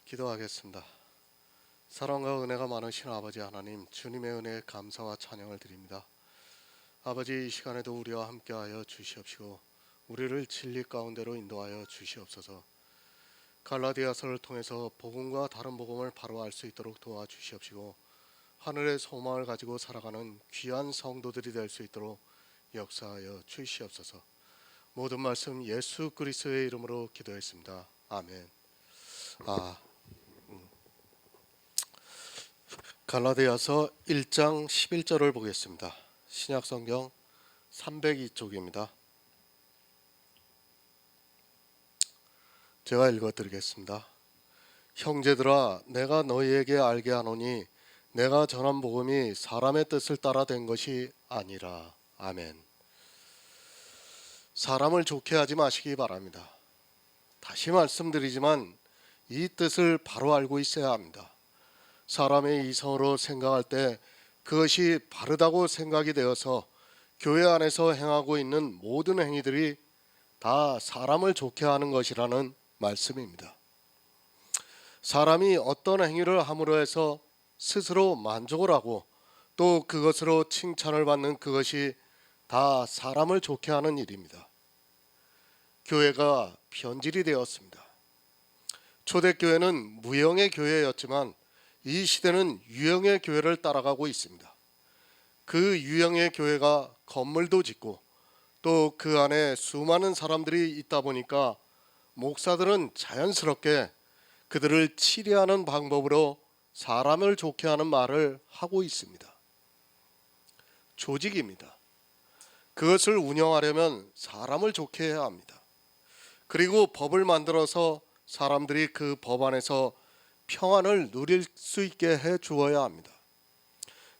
기도하겠습니다. 사랑과 은혜가 많으신 아버지 하나님, 주님의 은혜에 감사와 찬양을 드립니다. 아버지, 이 시간에도 우리와 함께하여 주시옵시고 우리를 진리 가운데로 인도하여 주시옵소서. 갈라디아서를 통해서 복음과 다른 복음을 바로 알 수 있도록 도와주시옵시고 하늘의 소망을 가지고 살아가는 귀한 성도들이 될 수 있도록 역사하여 주시옵소서. 모든 말씀 예수 그리스도의 이름으로 기도했습니다. 아멘. 갈라디아서 1장 11절을 보겠습니다. 신약성경 302쪽입니다. 제가 읽어드리겠습니다. 형제들아, 내가 너희에게 알게 하노니 내가 전한 복음이 사람의 뜻을 따라 된 것이 아니라. 아멘. 사람을 좋게 하지 마시기 바랍니다. 다시 말씀드리지만 이 뜻을 바로 알고 있어야 합니다. 사람의 이성으로 생각할 때 그것이 바르다고 생각이 되어서 교회 안에서 행하고 있는 모든 행위들이 다 사람을 좋게 하는 것이라는 말씀입니다. 사람이 어떤 행위를 함으로 해서 스스로 만족을 하고 또 그것으로 칭찬을 받는 그것이 다 사람을 좋게 하는 일입니다. 교회가 변질이 되었습니다. 초대교회는 무형의 교회였지만 이 시대는 유형의 교회를 따라가고 있습니다. 그 유형의 교회가 건물도 짓고 또 그 안에 수많은 사람들이 있다 보니까 목사들은 자연스럽게 그들을 치료하는 방법으로 사람을 좋게 하는 말을 하고 있습니다. 조직입니다. 그것을 운영하려면 사람을 좋게 해야 합니다. 그리고 법을 만들어서 사람들이 그 법 안에서 평안을 누릴 수 있게 해 주어야 합니다.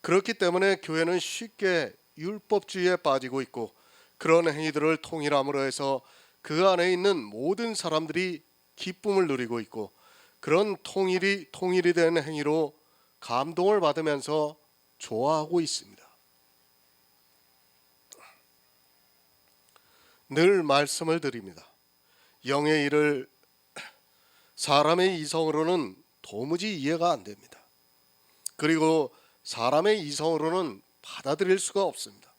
그렇기 때문에 교회는 쉽게 율법주의에 빠지고 있고 그런 행위들을 통일함으로 해서 그 안에 있는 모든 사람들이 기쁨을 누리고 있고 그런 통일이 된 행위로 감동을 받으면서 좋아하고 있습니다. 늘 말씀을 드립니다. 영의 일을 사람의 이성으로는 도무지 이해가 안 됩니다. 그리고 사람의 이성으로는 받아들일 수가 없습니다.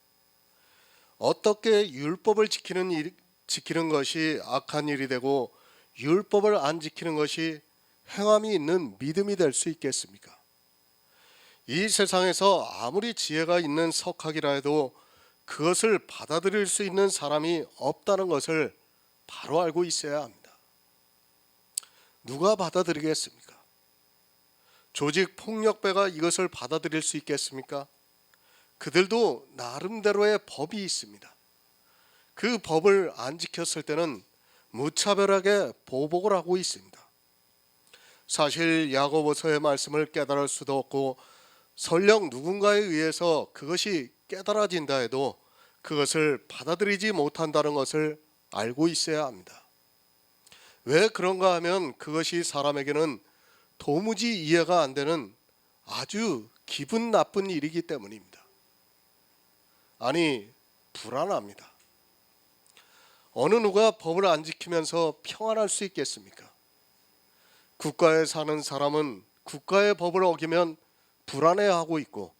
어떻게 율법을 지키는 것이 악한 일이 되고 율법을 안 지키는 것이 행함이 있는 믿음이 될 수 있겠습니까? 이 세상에서 아무리 지혜가 있는 석학이라 해도 그것을 받아들일 수 있는 사람이 없다는 것을 바로 알고 있어야 합니다. 누가 받아들이겠습니까? 조직 폭력배가 이것을 받아들일 수 있겠습니까? 그들도 나름대로의 법이 있습니다. 그 법을 안 지켰을 때는 무차별하게 보복을 하고 있습니다. 사실 야고보서의 말씀을 깨달을 수도 없고 설령 누군가에 의해서 그것이 깨달아진다 해도 그것을 받아들이지 못한다는 것을 알고 있어야 합니다. 왜 그런가 하면 그것이 사람에게는 도무지 이해가 안 되는 아주 기분 나쁜 일이기 때문입니다. 아니, 불안합니다. 어느 누가 법을 안 지키면서 평안할 수 있겠습니까? 국가에 사는 사람은 국가의 법을 어기면 불안해하고 있고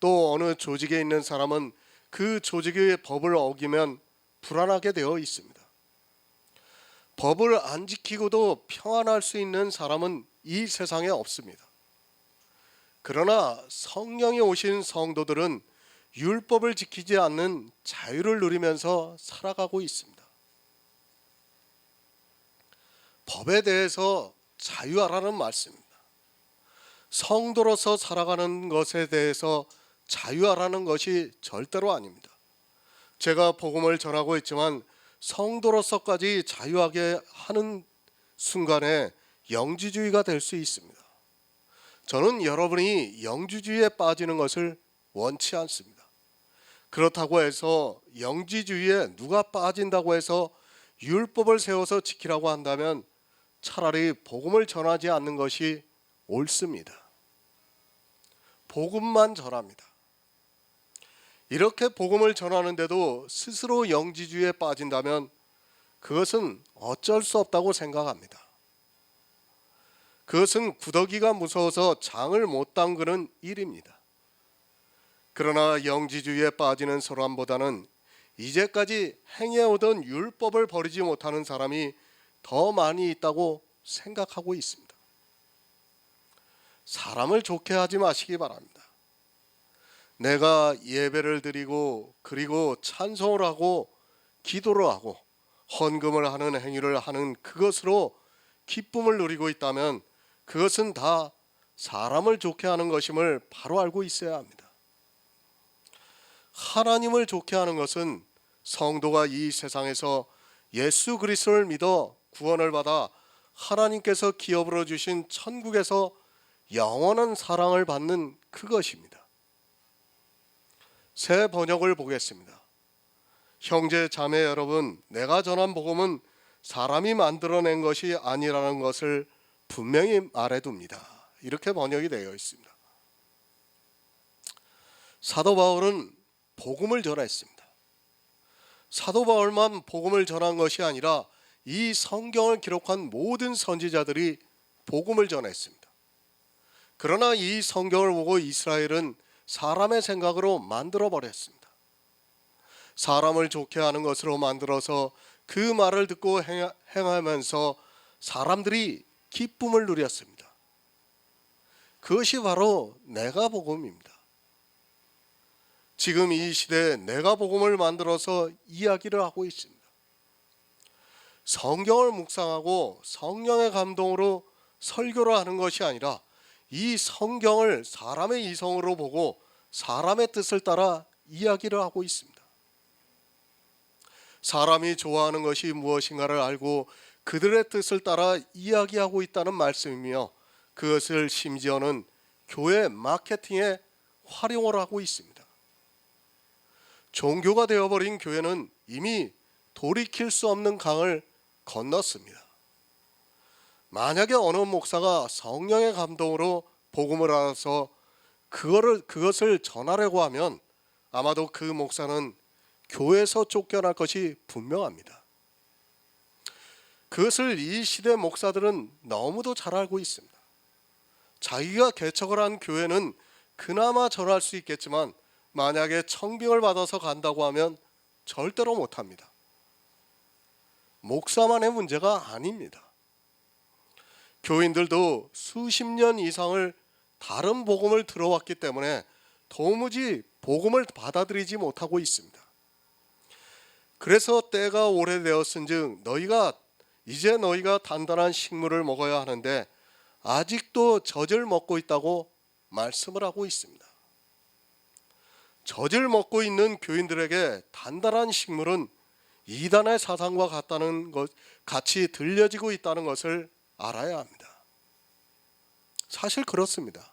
또 어느 조직에 있는 사람은 그 조직의 법을 어기면 불안하게 되어 있습니다. 법을 안 지키고도 평안할 수 있는 사람은 이 세상에 없습니다. 그러나 성령이 오신 성도들은 율법을 지키지 않는 자유를 누리면서 살아가고 있습니다. 법에 대해서 자유하라는 말씀입니다. 성도로서 살아가는 것에 대해서 자유하라는 것이 절대로 아닙니다. 제가 복음을 전하고 있지만 성도로서까지 자유하게 하는 순간에 영지주의가 될 수 있습니다. 저는 여러분이 영지주의에 빠지는 것을 원치 않습니다. 그렇다고 해서 영지주의에 누가 빠진다고 해서 율법을 세워서 지키라고 한다면 차라리 복음을 전하지 않는 것이 옳습니다. 복음만 전합니다. 이렇게 복음을 전하는데도 스스로 영지주의에 빠진다면 그것은 어쩔 수 없다고 생각합니다. 그것은 구더기가 무서워서 장을 못 담그는 일입니다. 그러나 영지주의에 빠지는 사람보다는 이제까지 행해오던 율법을 버리지 못하는 사람이 더 많이 있다고 생각하고 있습니다. 사람을 좋게 하지 마시기 바랍니다. 내가 예배를 드리고 그리고 찬송을 하고 기도를 하고 헌금을 하는 행위를 하는 그것으로 기쁨을 누리고 있다면 그것은 다 사람을 좋게 하는 것임을 바로 알고 있어야 합니다. 하나님을 좋게 하는 것은 성도가 이 세상에서 예수 그리스도를 믿어 구원을 받아 하나님께서 기업으로 주신 천국에서 영원한 사랑을 받는 그것입니다. 새 번역을 보겠습니다. 형제 자매 여러분, 내가 전한 복음은 사람이 만들어낸 것이 아니라는 것을 분명히 말해둡니다. 이렇게 번역이 되어 있습니다. 사도 바울은 복음을 전했습니다. 사도 바울만 복음을 전한 것이 아니라 이 성경을 기록한 모든 선지자들이 복음을 전했습니다. 그러나 이 성경을 보고 이스라엘은 사람의 생각으로 만들어 버렸습니다. 사람을 좋게 하는 것으로 만들어서 그 말을 듣고 행하면서 사람들이 기쁨을 누렸습니다. 그것이 바로 내가 복음입니다. 지금 이 시대에 내가 복음을 만들어서 이야기를 하고 있습니다. 성경을 묵상하고 성령의 감동으로 설교를 하는 것이 아니라 이 성경을 사람의 이성으로 보고 사람의 뜻을 따라 이야기를 하고 있습니다. 사람이 좋아하는 것이 무엇인가를 알고 그들의 뜻을 따라 이야기하고 있다는 말씀이며 그것을 심지어는 교회 마케팅에 활용을 하고 있습니다. 종교가 되어버린 교회는 이미 돌이킬 수 없는 강을 건넜습니다. 만약에 어느 목사가 성령의 감동으로 복음을 알아서 그것을 전하려고 하면 아마도 그 목사는 교회에서 쫓겨날 것이 분명합니다. 그것을 이 시대 목사들은 너무도 잘 알고 있습니다. 자기가 개척을 한 교회는 그나마 전할 수 있겠지만 만약에 청빙을 받아서 간다고 하면 절대로 못합니다. 목사만의 문제가 아닙니다. 교인들도 수십 년 이상을 다른 복음을 들어왔기 때문에 도무지 복음을 받아들이지 못하고 있습니다. 그래서 때가 오래되었은즉 너희가 단단한 식물을 먹어야 하는데 아직도 젖을 먹고 있다고 말씀을 하고 있습니다. 젖을 먹고 있는 교인들에게 단단한 식물은 이단의 사상과 같이 들려지고 있다는 것을 알아야 합니다. 사실 그렇습니다.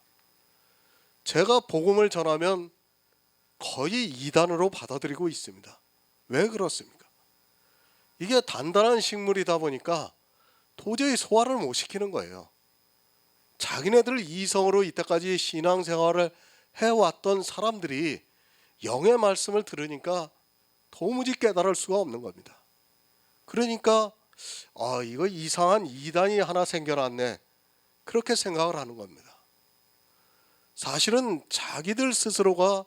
제가 복음을 전하면 거의 이단으로 받아들이고 있습니다. 왜 그렇습니까? 이게 단단한 식물이다 보니까 도저히 소화를 못 시키는 거예요. 자기네들 이성으로 이때까지 신앙생활을 해왔던 사람들이 영의 말씀을 들으니까 도무지 깨달을 수가 없는 겁니다. 그러니까 이거 이상한 이단이 하나 생겨났네, 그렇게 생각을 하는 겁니다. 사실은 자기들 스스로가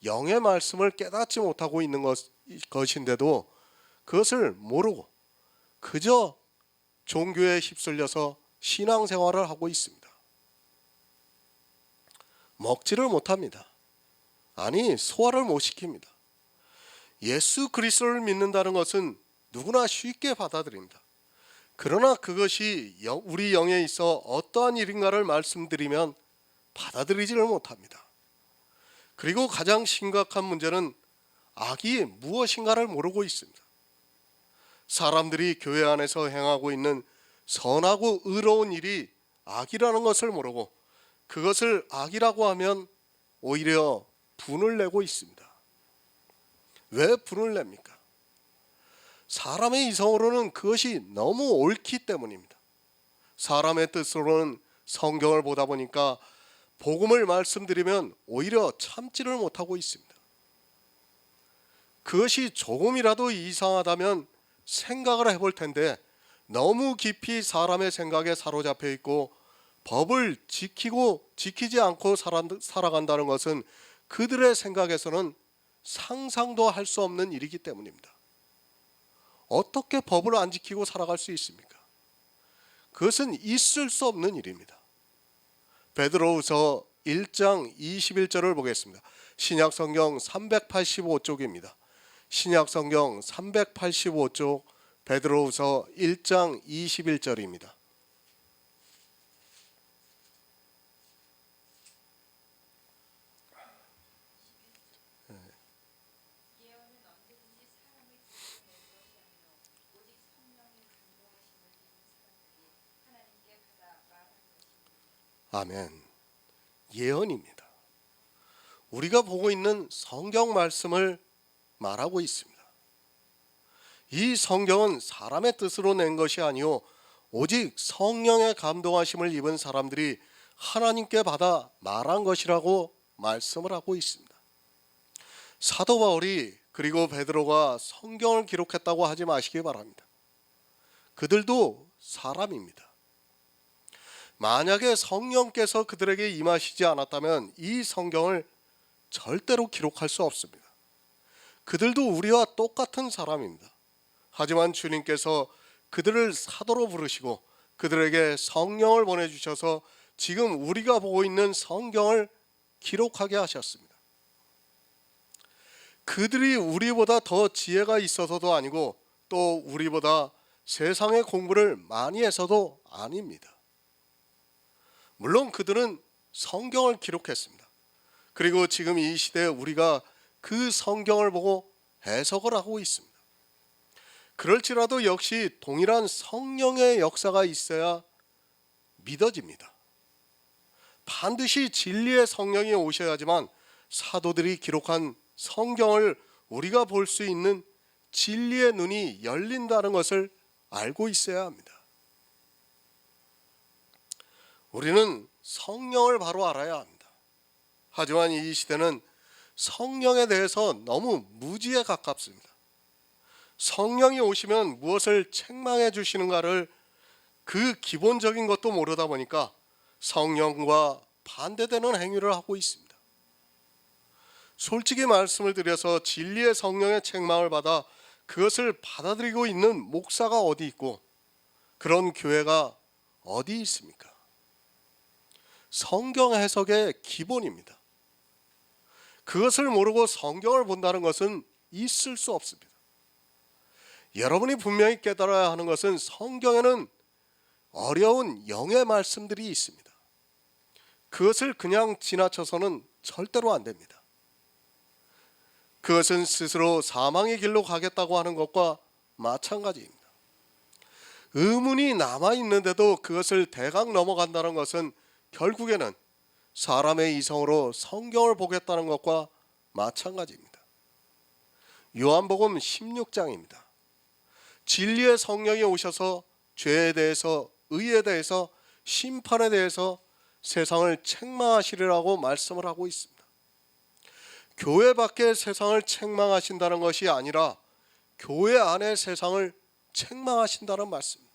영의 말씀을 깨닫지 못하고 있는 것인데도 그것을 모르고 그저 종교에 휩쓸려서 신앙생활을 하고 있습니다. 먹지를 못합니다. 아니, 소화를 못 시킵니다. 예수 그리스도를 믿는다는 것은 누구나 쉽게 받아들입니다. 그러나 그것이 우리 영에 있어 어떠한 일인가를 말씀드리면 받아들이지를 못합니다. 그리고 가장 심각한 문제는 악이 무엇인가를 모르고 있습니다. 사람들이 교회 안에서 행하고 있는 선하고 의로운 일이 악이라는 것을 모르고 그것을 악이라고 하면 오히려 분을 내고 있습니다. 왜 분을 냅니까? 사람의 이성으로는 그것이 너무 옳기 때문입니다. 사람의 뜻으로는 성경을 보다 보니까 복음을 말씀드리면 오히려 참지를 못하고 있습니다. 그것이 조금이라도 이상하다면 생각을 해볼 텐데 너무 깊이 사람의 생각에 사로잡혀 있고 법을 지키지 않고 살아간다는 것은 그들의 생각에서는 상상도 할 수 없는 일이기 때문입니다. 어떻게 법을 안 지키고 살아갈 수 있습니까? 그것은 있을 수 없는 일입니다. 베드로후서 1장 21절을 보겠습니다. 신약성경 385쪽입니다. 신약성경 385쪽 베드로후서 1장 21절입니다. 아멘. 예언입니다. 우리가 보고 있는 성경 말씀을 말하고 있습니다. 이 성경은 사람의 뜻으로 낸 것이 아니요 오직 성령의 감동하심을 입은 사람들이 하나님께 받아 말한 것이라고 말씀을 하고 있습니다. 사도 바울이 그리고 베드로가 성경을 기록했다고 하지 마시기 바랍니다. 그들도 사람입니다. 만약에 성령께서 그들에게 임하시지 않았다면 이 성경을 절대로 기록할 수 없습니다. 그들도 우리와 똑같은 사람입니다. 하지만 주님께서 그들을 사도로 부르시고 그들에게 성령을 보내주셔서 지금 우리가 보고 있는 성경을 기록하게 하셨습니다. 그들이 우리보다 더 지혜가 있어서도 아니고 또 우리보다 세상의 공부를 많이 해서도 아닙니다. 물론 그들은 성경을 기록했습니다. 그리고 지금 이 시대에 우리가 그 성경을 보고 해석을 하고 있습니다. 그럴지라도 역시 동일한 성령의 역사가 있어야 믿어집니다. 반드시 진리의 성령이 오셔야지만 사도들이 기록한 성경을 우리가 볼 수 있는 진리의 눈이 열린다는 것을 알고 있어야 합니다. 우리는 성령을 바로 알아야 합니다. 하지만 이 시대는 성령에 대해서 너무 무지에 가깝습니다. 성령이 오시면 무엇을 책망해 주시는가를 그 기본적인 것도 모르다 보니까 성령과 반대되는 행위를 하고 있습니다. 솔직히 말씀을 드려서 진리의 성령의 책망을 받아 그것을 받아들이고 있는 목사가 어디 있고 그런 교회가 어디 있습니까? 성경 해석의 기본입니다. 그것을 모르고 성경을 본다는 것은 있을 수 없습니다. 여러분이 분명히 깨달아야 하는 것은 성경에는 어려운 영의 말씀들이 있습니다. 그것을 그냥 지나쳐서는 절대로 안 됩니다. 그것은 스스로 사망의 길로 가겠다고 하는 것과 마찬가지입니다. 의문이 남아있는데도 그것을 대강 넘어간다는 것은 결국에는 사람의 이성으로 성경을 보겠다는 것과 마찬가지입니다. 요한복음 16장입니다. 진리의 성령이 오셔서 죄에 대해서, 의에 대해서, 심판에 대해서 세상을 책망하시리라고 말씀을 하고 있습니다. 교회 밖에 세상을 책망하신다는 것이 아니라 교회 안에 세상을 책망하신다는 말씀입니다.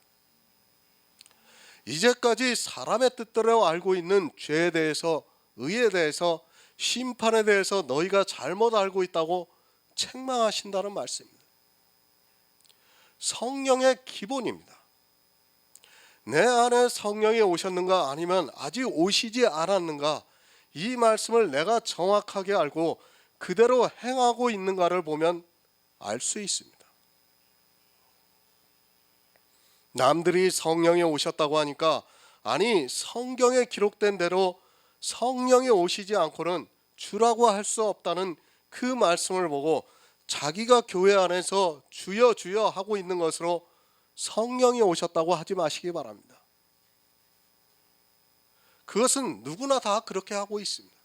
이제까지 사람의 뜻대로 알고 있는 죄에 대해서, 의에 대해서, 심판에 대해서 너희가 잘못 알고 있다고 책망하신다는 말씀입니다. 성령의 기본입니다. 내 안에 성령이 오셨는가 아니면 아직 오시지 않았는가, 이 말씀을 내가 정확하게 알고 그대로 행하고 있는가를 보면 알 수 있습니다. 남들이 성령이 오셨다고 하니까 아니 성경에 기록된 대로 성령이 오시지 않고는 주라고 할 수 없다는 그 말씀을 보고 자기가 교회 안에서 주여 주여 하고 있는 것으로 성령이 오셨다고 하지 마시기 바랍니다. 그것은 누구나 다 그렇게 하고 있습니다.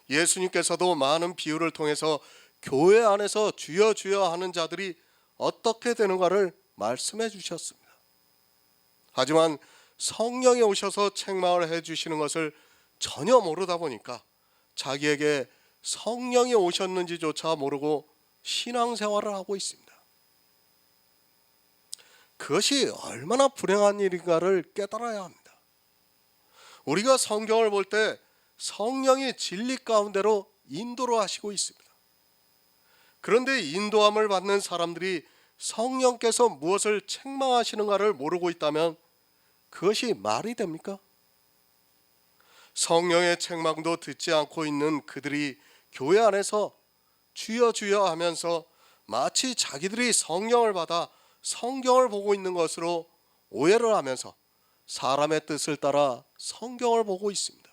예수님께서도 많은 비유를 통해서 교회 안에서 주여 주여 하는 자들이 어떻게 되는가를 말씀해 주셨습니다. 하지만 성령이 오셔서 책망을 해 주시는 것을 전혀 모르다 보니까 자기에게 성령이 오셨는지조차 모르고 신앙생활을 하고 있습니다. 그것이 얼마나 불행한 일인가를 깨달아야 합니다. 우리가 성경을 볼 때 성령이 진리 가운데로 인도를 하시고 있습니다. 그런데 인도함을 받는 사람들이 성령께서 무엇을 책망하시는가를 모르고 있다면 그것이 말이 됩니까? 성령의 책망도 듣지 않고 있는 그들이 교회 안에서 주여 주여 하면서 마치 자기들이 성령을 받아 성경을 보고 있는 것으로 오해를 하면서 사람의 뜻을 따라 성경을 보고 있습니다.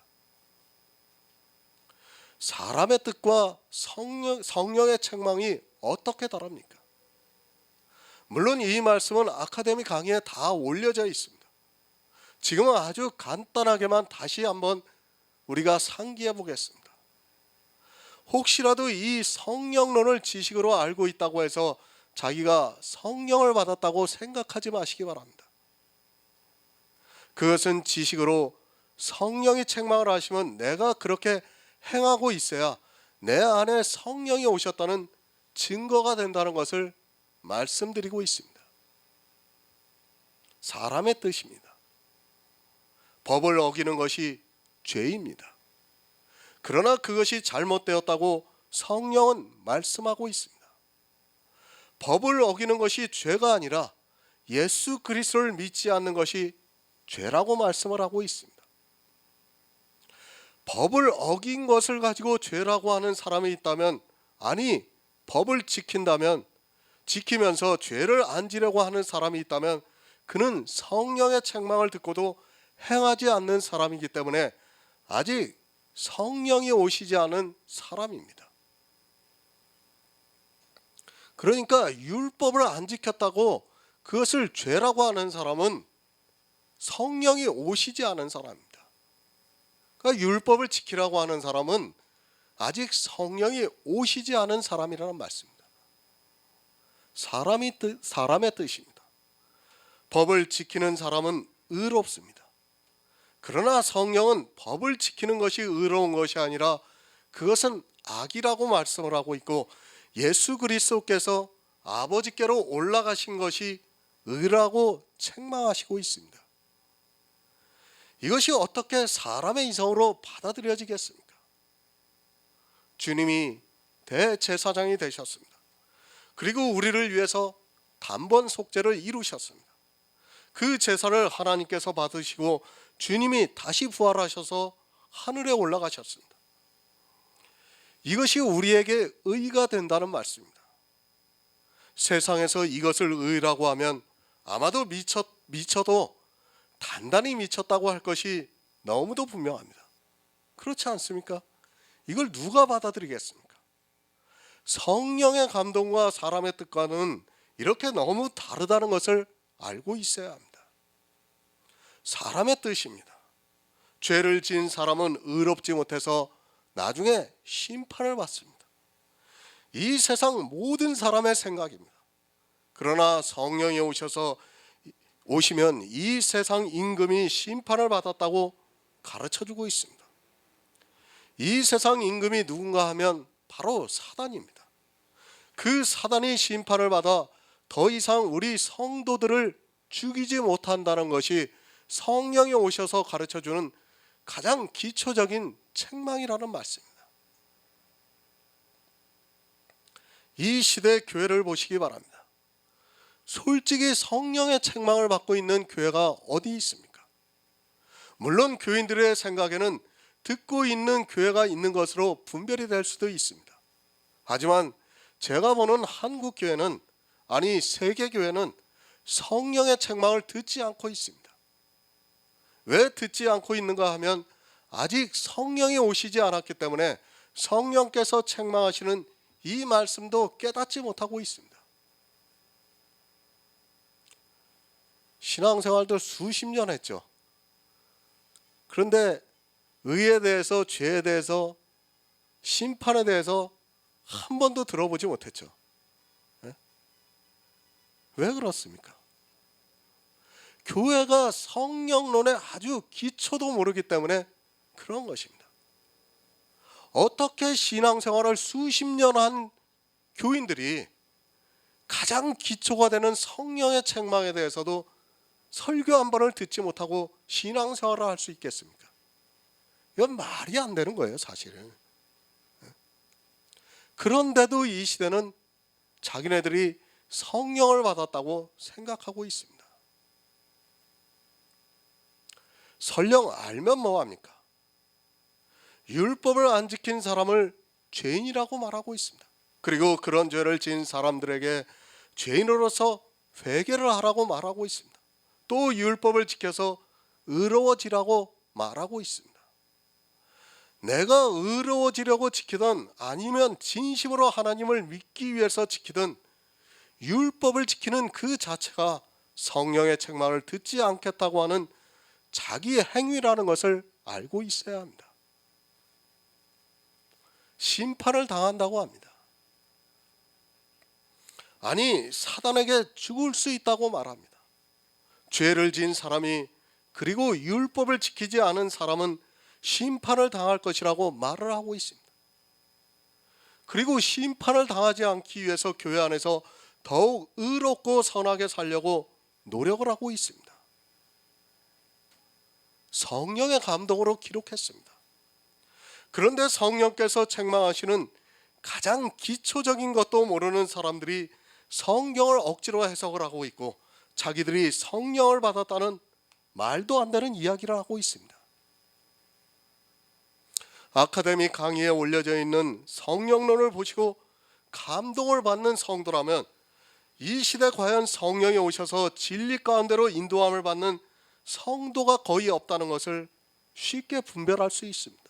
사람의 뜻과 성령의 책망이 어떻게 다릅니까? 물론 이 말씀은 아카데미 강의에 다 올려져 있습니다. 지금은 아주 간단하게만 다시 한번 우리가 상기해 보겠습니다. 혹시라도 이 성령론을 지식으로 알고 있다고 해서 자기가 성령을 받았다고 생각하지 마시기 바랍니다. 그것은 지식으로 성령이 책망을 하시면 내가 그렇게 행하고 있어야 내 안에 성령이 오셨다는 증거가 된다는 것을 말씀드리고 있습니다. 사람의 뜻입니다. 법을 어기는 것이 죄입니다. 그러나 그것이 잘못되었다고 성령은 말씀하고 있습니다. 법을 어기는 것이 죄가 아니라 예수 그리스도를 믿지 않는 것이 죄라고 말씀을 하고 있습니다. 법을 어긴 것을 가지고 죄라고 하는 사람이 있다면, 아니 법을 지키면서 죄를 안 지려고 하는 사람이 있다면 그는 성령의 책망을 듣고도 행하지 않는 사람이기 때문에 아직 성령이 오시지 않은 사람입니다. 그러니까 율법을 안 지켰다고 그것을 죄라고 하는 사람은 성령이 오시지 않은 사람입니다. 그러니까 율법을 지키라고 하는 사람은 아직 성령이 오시지 않은 사람이라는 말씀입니다. 사람의 뜻입니다. 법을 지키는 사람은 의롭습니다. 그러나 성령은 법을 지키는 것이 의로운 것이 아니라 그것은 악이라고 말씀을 하고 있고, 예수 그리스도께서 아버지께로 올라가신 것이 의라고 책망하시고 있습니다. 이것이 어떻게 사람의 이성으로 받아들여지겠습니까? 주님이 대제사장이 되셨습니다. 그리고 우리를 위해서 단번 속죄를 이루셨습니다. 그 제사를 하나님께서 받으시고 주님이 다시 부활하셔서 하늘에 올라가셨습니다. 이것이 우리에게 의가 된다는 말씀입니다. 세상에서 이것을 의라고 하면 아마도 미쳐도 단단히 미쳤다고 할 것이 너무도 분명합니다. 그렇지 않습니까? 이걸 누가 받아들이겠습니까? 성령의 감동과 사람의 뜻과는 이렇게 너무 다르다는 것을 알고 있어야 합니다. 사람의 뜻입니다. 죄를 지은 사람은 의롭지 못해서 나중에 심판을 받습니다. 이 세상 모든 사람의 생각입니다. 그러나 성령이 오시면 이 세상 임금이 심판을 받았다고 가르쳐주고 있습니다. 이 세상 임금이 누군가 하면 바로 사단입니다. 그 사단이 심판을 받아 더 이상 우리 성도들을 죽이지 못한다는 것이 성령이 오셔서 가르쳐주는 가장 기초적인 책망이라는 말씀입니다. 이 시대의 교회를 보시기 바랍니다. 솔직히 성령의 책망을 받고 있는 교회가 어디 있습니까? 물론 교인들의 생각에는 듣고 있는 교회가 있는 것으로 분별이 될 수도 있습니다. 하지만 제가 보는 한국 교회는, 아니 세계 교회는 성령의 책망을 듣지 않고 있습니다. 왜 듣지 않고 있는가 하면 아직 성령이 오시지 않았기 때문에 성령께서 책망하시는 이 말씀도 깨닫지 못하고 있습니다. 신앙생활도 수십 년 했죠. 그런데 의에 대해서, 죄에 대해서, 심판에 대해서 한 번도 들어보지 못했죠. 왜 그렇습니까? 교회가 성령론의 아주 기초도 모르기 때문에 그런 것입니다. 어떻게 신앙생활을 수십 년 한 교인들이 가장 기초가 되는 성령의 책망에 대해서도 설교 한 번을 듣지 못하고 신앙생활을 할 수 있겠습니까? 이건 말이 안 되는 거예요, 사실은. 그런데도 이 시대는 자기네들이 성령을 받았다고 생각하고 있습니다. 설령 알면 뭐합니까? 율법을 안 지킨 사람을 죄인이라고 말하고 있습니다. 그리고 그런 죄를 지은 사람들에게 죄인으로서 회개를 하라고 말하고 있습니다. 또 율법을 지켜서 의로워지라고 말하고 있습니다. 내가 의로워지려고 지키든 아니면 진심으로 하나님을 믿기 위해서 지키든 율법을 지키는 그 자체가 성령의 책망을 듣지 않겠다고 하는 자기 행위라는 것을 알고 있어야 합니다. 심판을 당한다고 합니다. 아니, 사단에게 죽을 수 있다고 말합니다. 죄를 지은 사람이 그리고 율법을 지키지 않은 사람은 심판을 당할 것이라고 말을 하고 있습니다. 그리고 심판을 당하지 않기 위해서 교회 안에서 더욱 의롭고 선하게 살려고 노력을 하고 있습니다. 성령의 감동으로 기록했습니다. 그런데 성령께서 책망하시는 가장 기초적인 것도 모르는 사람들이 성경을 억지로 해석을 하고 있고 자기들이 성령을 받았다는 말도 안 되는 이야기를 하고 있습니다. 아카데미 강의에 올려져 있는 성령론을 보시고 감동을 받는 성도라면 이 시대 과연 성령이 오셔서 진리 가운데로 인도함을 받는 성도가 거의 없다는 것을 쉽게 분별할 수 있습니다.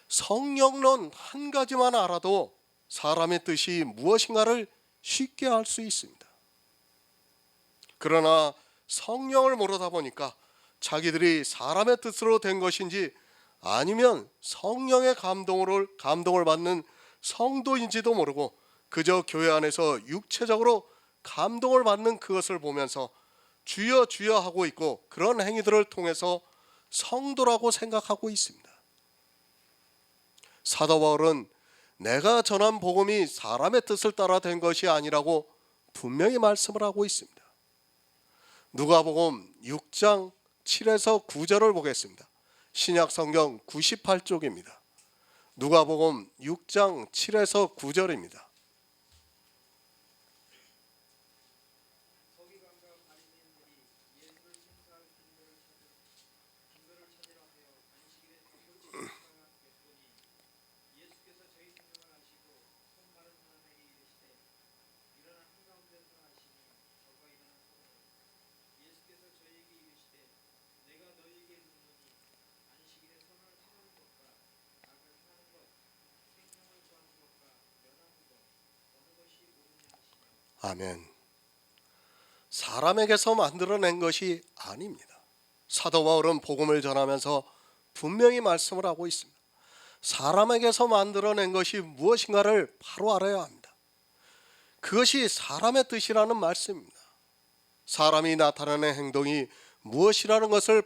성령론 한 가지만 알아도 사람의 뜻이 무엇인가를 쉽게 알 수 있습니다. 그러나 성령을 모르다 보니까 자기들이 사람의 뜻으로 된 것인지 아니면 성령의 감동을 받는 성도인지도 모르고 그저 교회 안에서 육체적으로 감동을 받는 그것을 보면서 주여 주여 하고 있고 그런 행위들을 통해서 성도라고 생각하고 있습니다. 사도 바울은 내가 전한 복음이 사람의 뜻을 따라 된 것이 아니라고 분명히 말씀을 하고 있습니다. 누가복음 6장 7에서 9절을 보겠습니다. 신약성경 98쪽입니다. 누가복음 6장 7에서 9절입니다. 아멘. 사람에게서 만들어낸 것이 아닙니다. 사도 바울은 복음을 전하면서 분명히 말씀을 하고 있습니다. 사람에게서 만들어낸 것이 무엇인가를 바로 알아야 합니다. 그것이 사람의 뜻이라는 말씀입니다. 사람이 나타내는 행동이 무엇이라는 것을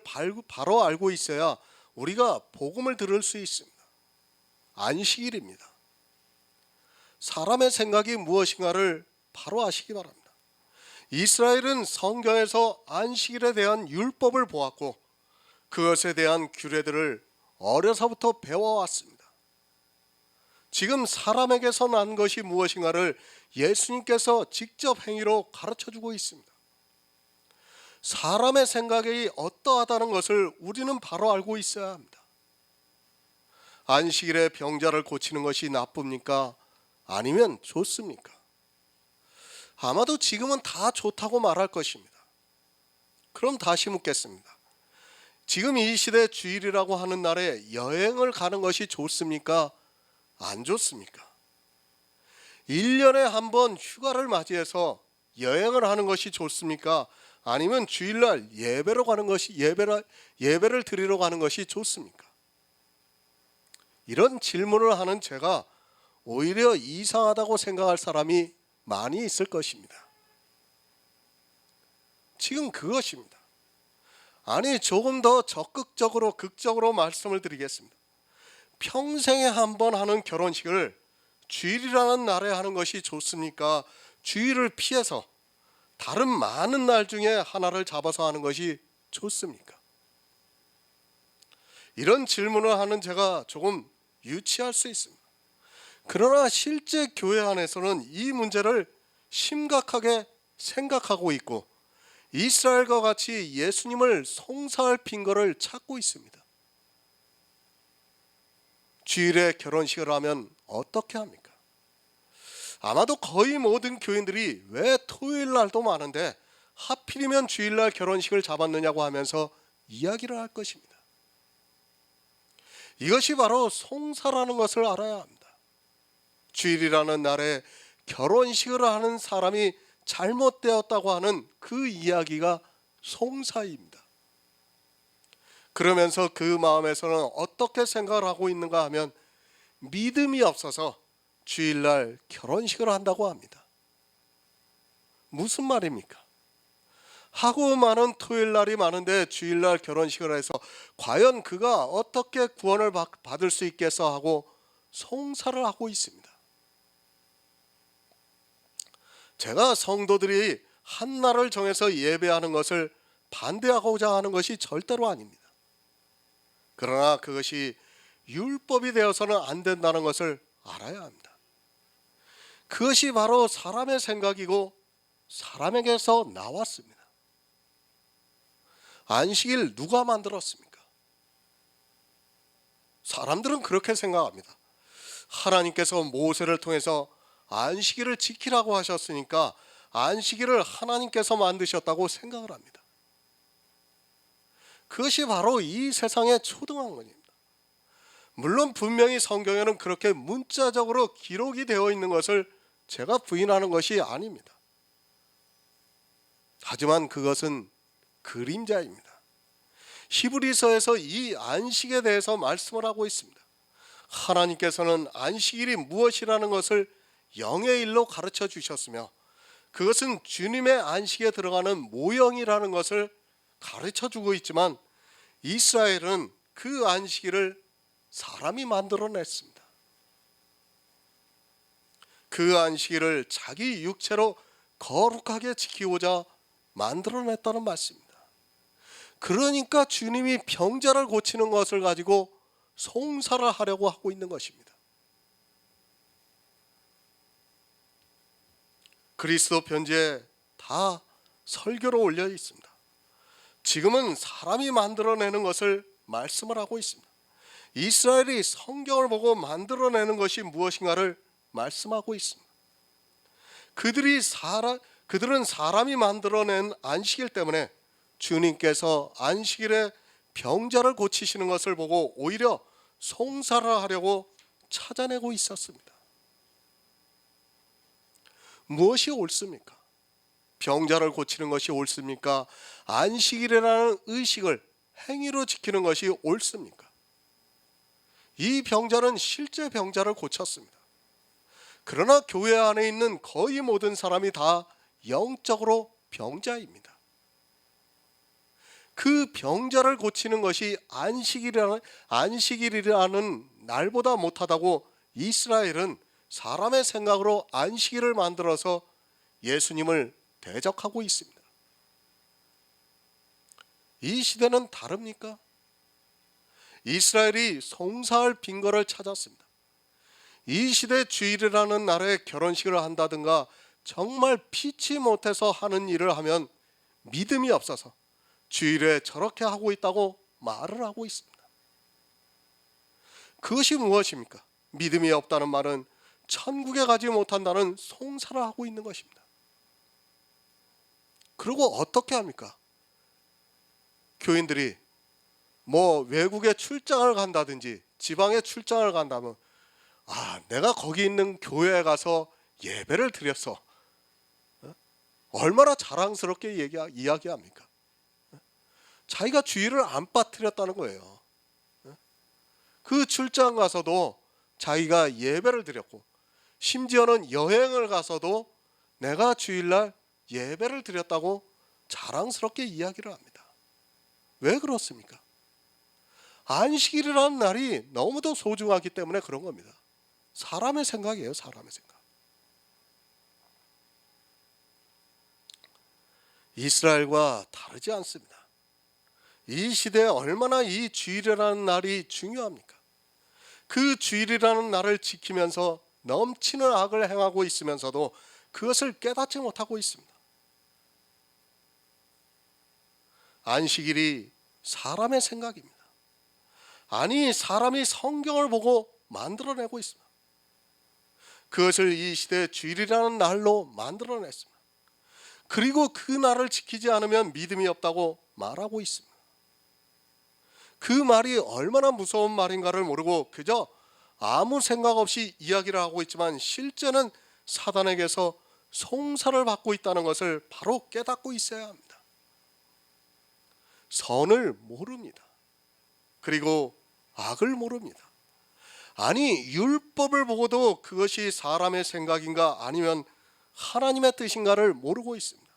바로 알고 있어야 우리가 복음을 들을 수 있습니다. 안식일입니다. 사람의 생각이 무엇인가를 바로 아시기 바랍니다. 이스라엘은 성경에서 안식일에 대한 율법을 보았고 그것에 대한 규례들을 어려서부터 배워왔습니다. 지금 사람에게서 난 것이 무엇인가를 예수님께서 직접 행위로 가르쳐주고 있습니다. 사람의 생각이 어떠하다는 것을 우리는 바로 알고 있어야 합니다. 안식일에 병자를 고치는 것이 나쁩니까? 아니면 좋습니까? 아마도 지금은 다 좋다고 말할 것입니다. 그럼 다시 묻겠습니다. 지금 이 시대 주일이라고 하는 날에 여행을 가는 것이 좋습니까? 안 좋습니까? 1년에 한 번 휴가를 맞이해서 여행을 하는 것이 좋습니까? 아니면 주일날 예배로 가는 것이 예배를 드리러 가는 것이 좋습니까? 이런 질문을 하는 제가 오히려 이상하다고 생각할 사람이 많이 있을 것입니다. 지금 그것입니다. 아니, 조금 더 적극적으로 극적으로 말씀을 드리겠습니다. 평생에 한 번 하는 결혼식을 주일이라는 날에 하는 것이 좋습니까? 주일을 피해서 다른 많은 날 중에 하나를 잡아서 하는 것이 좋습니까? 이런 질문을 하는 제가 조금 유치할 수 있습니다. 그러나 실제 교회 안에서는 이 문제를 심각하게 생각하고 있고 이스라엘과 같이 예수님을 송사할 핑거를 찾고 있습니다. 주일에 결혼식을 하면 어떻게 합니까? 아마도 거의 모든 교인들이 왜 토요일 날도 많은데 하필이면 주일날 결혼식을 잡았느냐고 하면서 이야기를 할 것입니다. 이것이 바로 송사라는 것을 알아야 합니다. 주일이라는 날에 결혼식을 하는 사람이 잘못되었다고 하는 그 이야기가 송사입니다. 그러면서 그 마음에서는 어떻게 생각을 하고 있는가 하면 믿음이 없어서 주일날 결혼식을 한다고 합니다. 무슨 말입니까? 하고 많은 토요일 날이 많은데 주일날 결혼식을 해서 과연 그가 어떻게 구원을 받을 수 있겠어 하고 송사를 하고 있습니다. 제가 성도들이 한 날을 정해서 예배하는 것을 반대하고자 하는 것이 절대로 아닙니다. 그러나 그것이 율법이 되어서는 안 된다는 것을 알아야 합니다. 그것이 바로 사람의 생각이고 사람에게서 나왔습니다. 안식일 누가 만들었습니까? 사람들은 그렇게 생각합니다. 하나님께서 모세를 통해서 안식일을 지키라고 하셨으니까 안식일을 하나님께서 만드셨다고 생각을 합니다. 그것이 바로 이 세상의 초등학문입니다. 물론 분명히 성경에는 그렇게 문자적으로 기록이 되어 있는 것을 제가 부인하는 것이 아닙니다. 하지만 그것은 그림자입니다. 히브리서에서 이 안식에 대해서 말씀을 하고 있습니다. 하나님께서는 안식일이 무엇이라는 것을 영의 일로 가르쳐 주셨으며 그것은 주님의 안식에 들어가는 모형이라는 것을 가르쳐 주고 있지만 이스라엘은 그 안식일을 사람이 만들어냈습니다. 그 안식일을 자기 육체로 거룩하게 지키고자 만들어냈다는 말씀입니다. 그러니까 주님이 병자를 고치는 것을 가지고 송사를 하려고 하고 있는 것입니다. 그리스도 편지에 다 설교로 올려 있습니다. 지금은 사람이 만들어내는 것을 말씀을 하고 있습니다. 이스라엘이 성경을 보고 만들어내는 것이 무엇인가를 말씀하고 있습니다. 그들은 사람이 만들어낸 안식일 때문에 주님께서 안식일에 병자를 고치시는 것을 보고 오히려 송사를 하려고 찾아내고 있었습니다. 무엇이 옳습니까? 병자를 고치는 것이 옳습니까? 안식일이라는 의식을 행위로 지키는 것이 옳습니까? 이 병자는 실제 병자를 고쳤습니다. 그러나 교회 안에 있는 거의 모든 사람이 다 영적으로 병자입니다. 그 병자를 고치는 것이 안식일이라는 날보다 못하다고 이스라엘은 사람의 생각으로 안식일을 만들어서 예수님을 대적하고 있습니다. 이 시대는 다릅니까? 이스라엘이 송사할 빈거를 찾았습니다. 이 시대 주일이라는 날에 결혼식을 한다든가 정말 피치 못해서 하는 일을 하면 믿음이 없어서 주일에 저렇게 하고 있다고 말을 하고 있습니다. 그것이 무엇입니까? 믿음이 없다는 말은 천국에 가지 못한다는 송사를 하고 있는 것입니다. 그리고 어떻게 합니까? 교인들이 외국에 출장을 간다든지 지방에 출장을 간다면 내가 거기 있는 교회에 가서 예배를 드렸어. 얼마나 자랑스럽게 이야기합니까? 자기가 주일을 안 빠뜨렸다는 거예요. 그 출장 가서도 자기가 예배를 드렸고 심지어는 여행을 가서도 내가 주일날 예배를 드렸다고 자랑스럽게 이야기를 합니다. 왜 그렇습니까? 안식일이라는 날이 너무도 소중하기 때문에 그런 겁니다. 사람의 생각이에요. 사람의 생각. 이스라엘과 다르지 않습니다. 이 시대에 얼마나 이 주일이라는 날이 중요합니까? 그 주일이라는 날을 지키면서 넘치는 악을 행하고 있으면서도 그것을 깨닫지 못하고 있습니다. 안식일이 사람의 생각입니다. 아니, 사람이 성경을 보고 만들어내고 있습니다. 그것을 이 시대 주일이라는 날로 만들어냈습니다. 그리고 그 날을 지키지 않으면 믿음이 없다고 말하고 있습니다. 그 말이 얼마나 무서운 말인가를 모르고 그저 아무 생각 없이 이야기를 하고 있지만 실제는 사단에게서 송사를 받고 있다는 것을 바로 깨닫고 있어야 합니다. 선을 모릅니다. 그리고 악을 모릅니다. 아니, 율법을 보고도 그것이 사람의 생각인가 아니면 하나님의 뜻인가를 모르고 있습니다.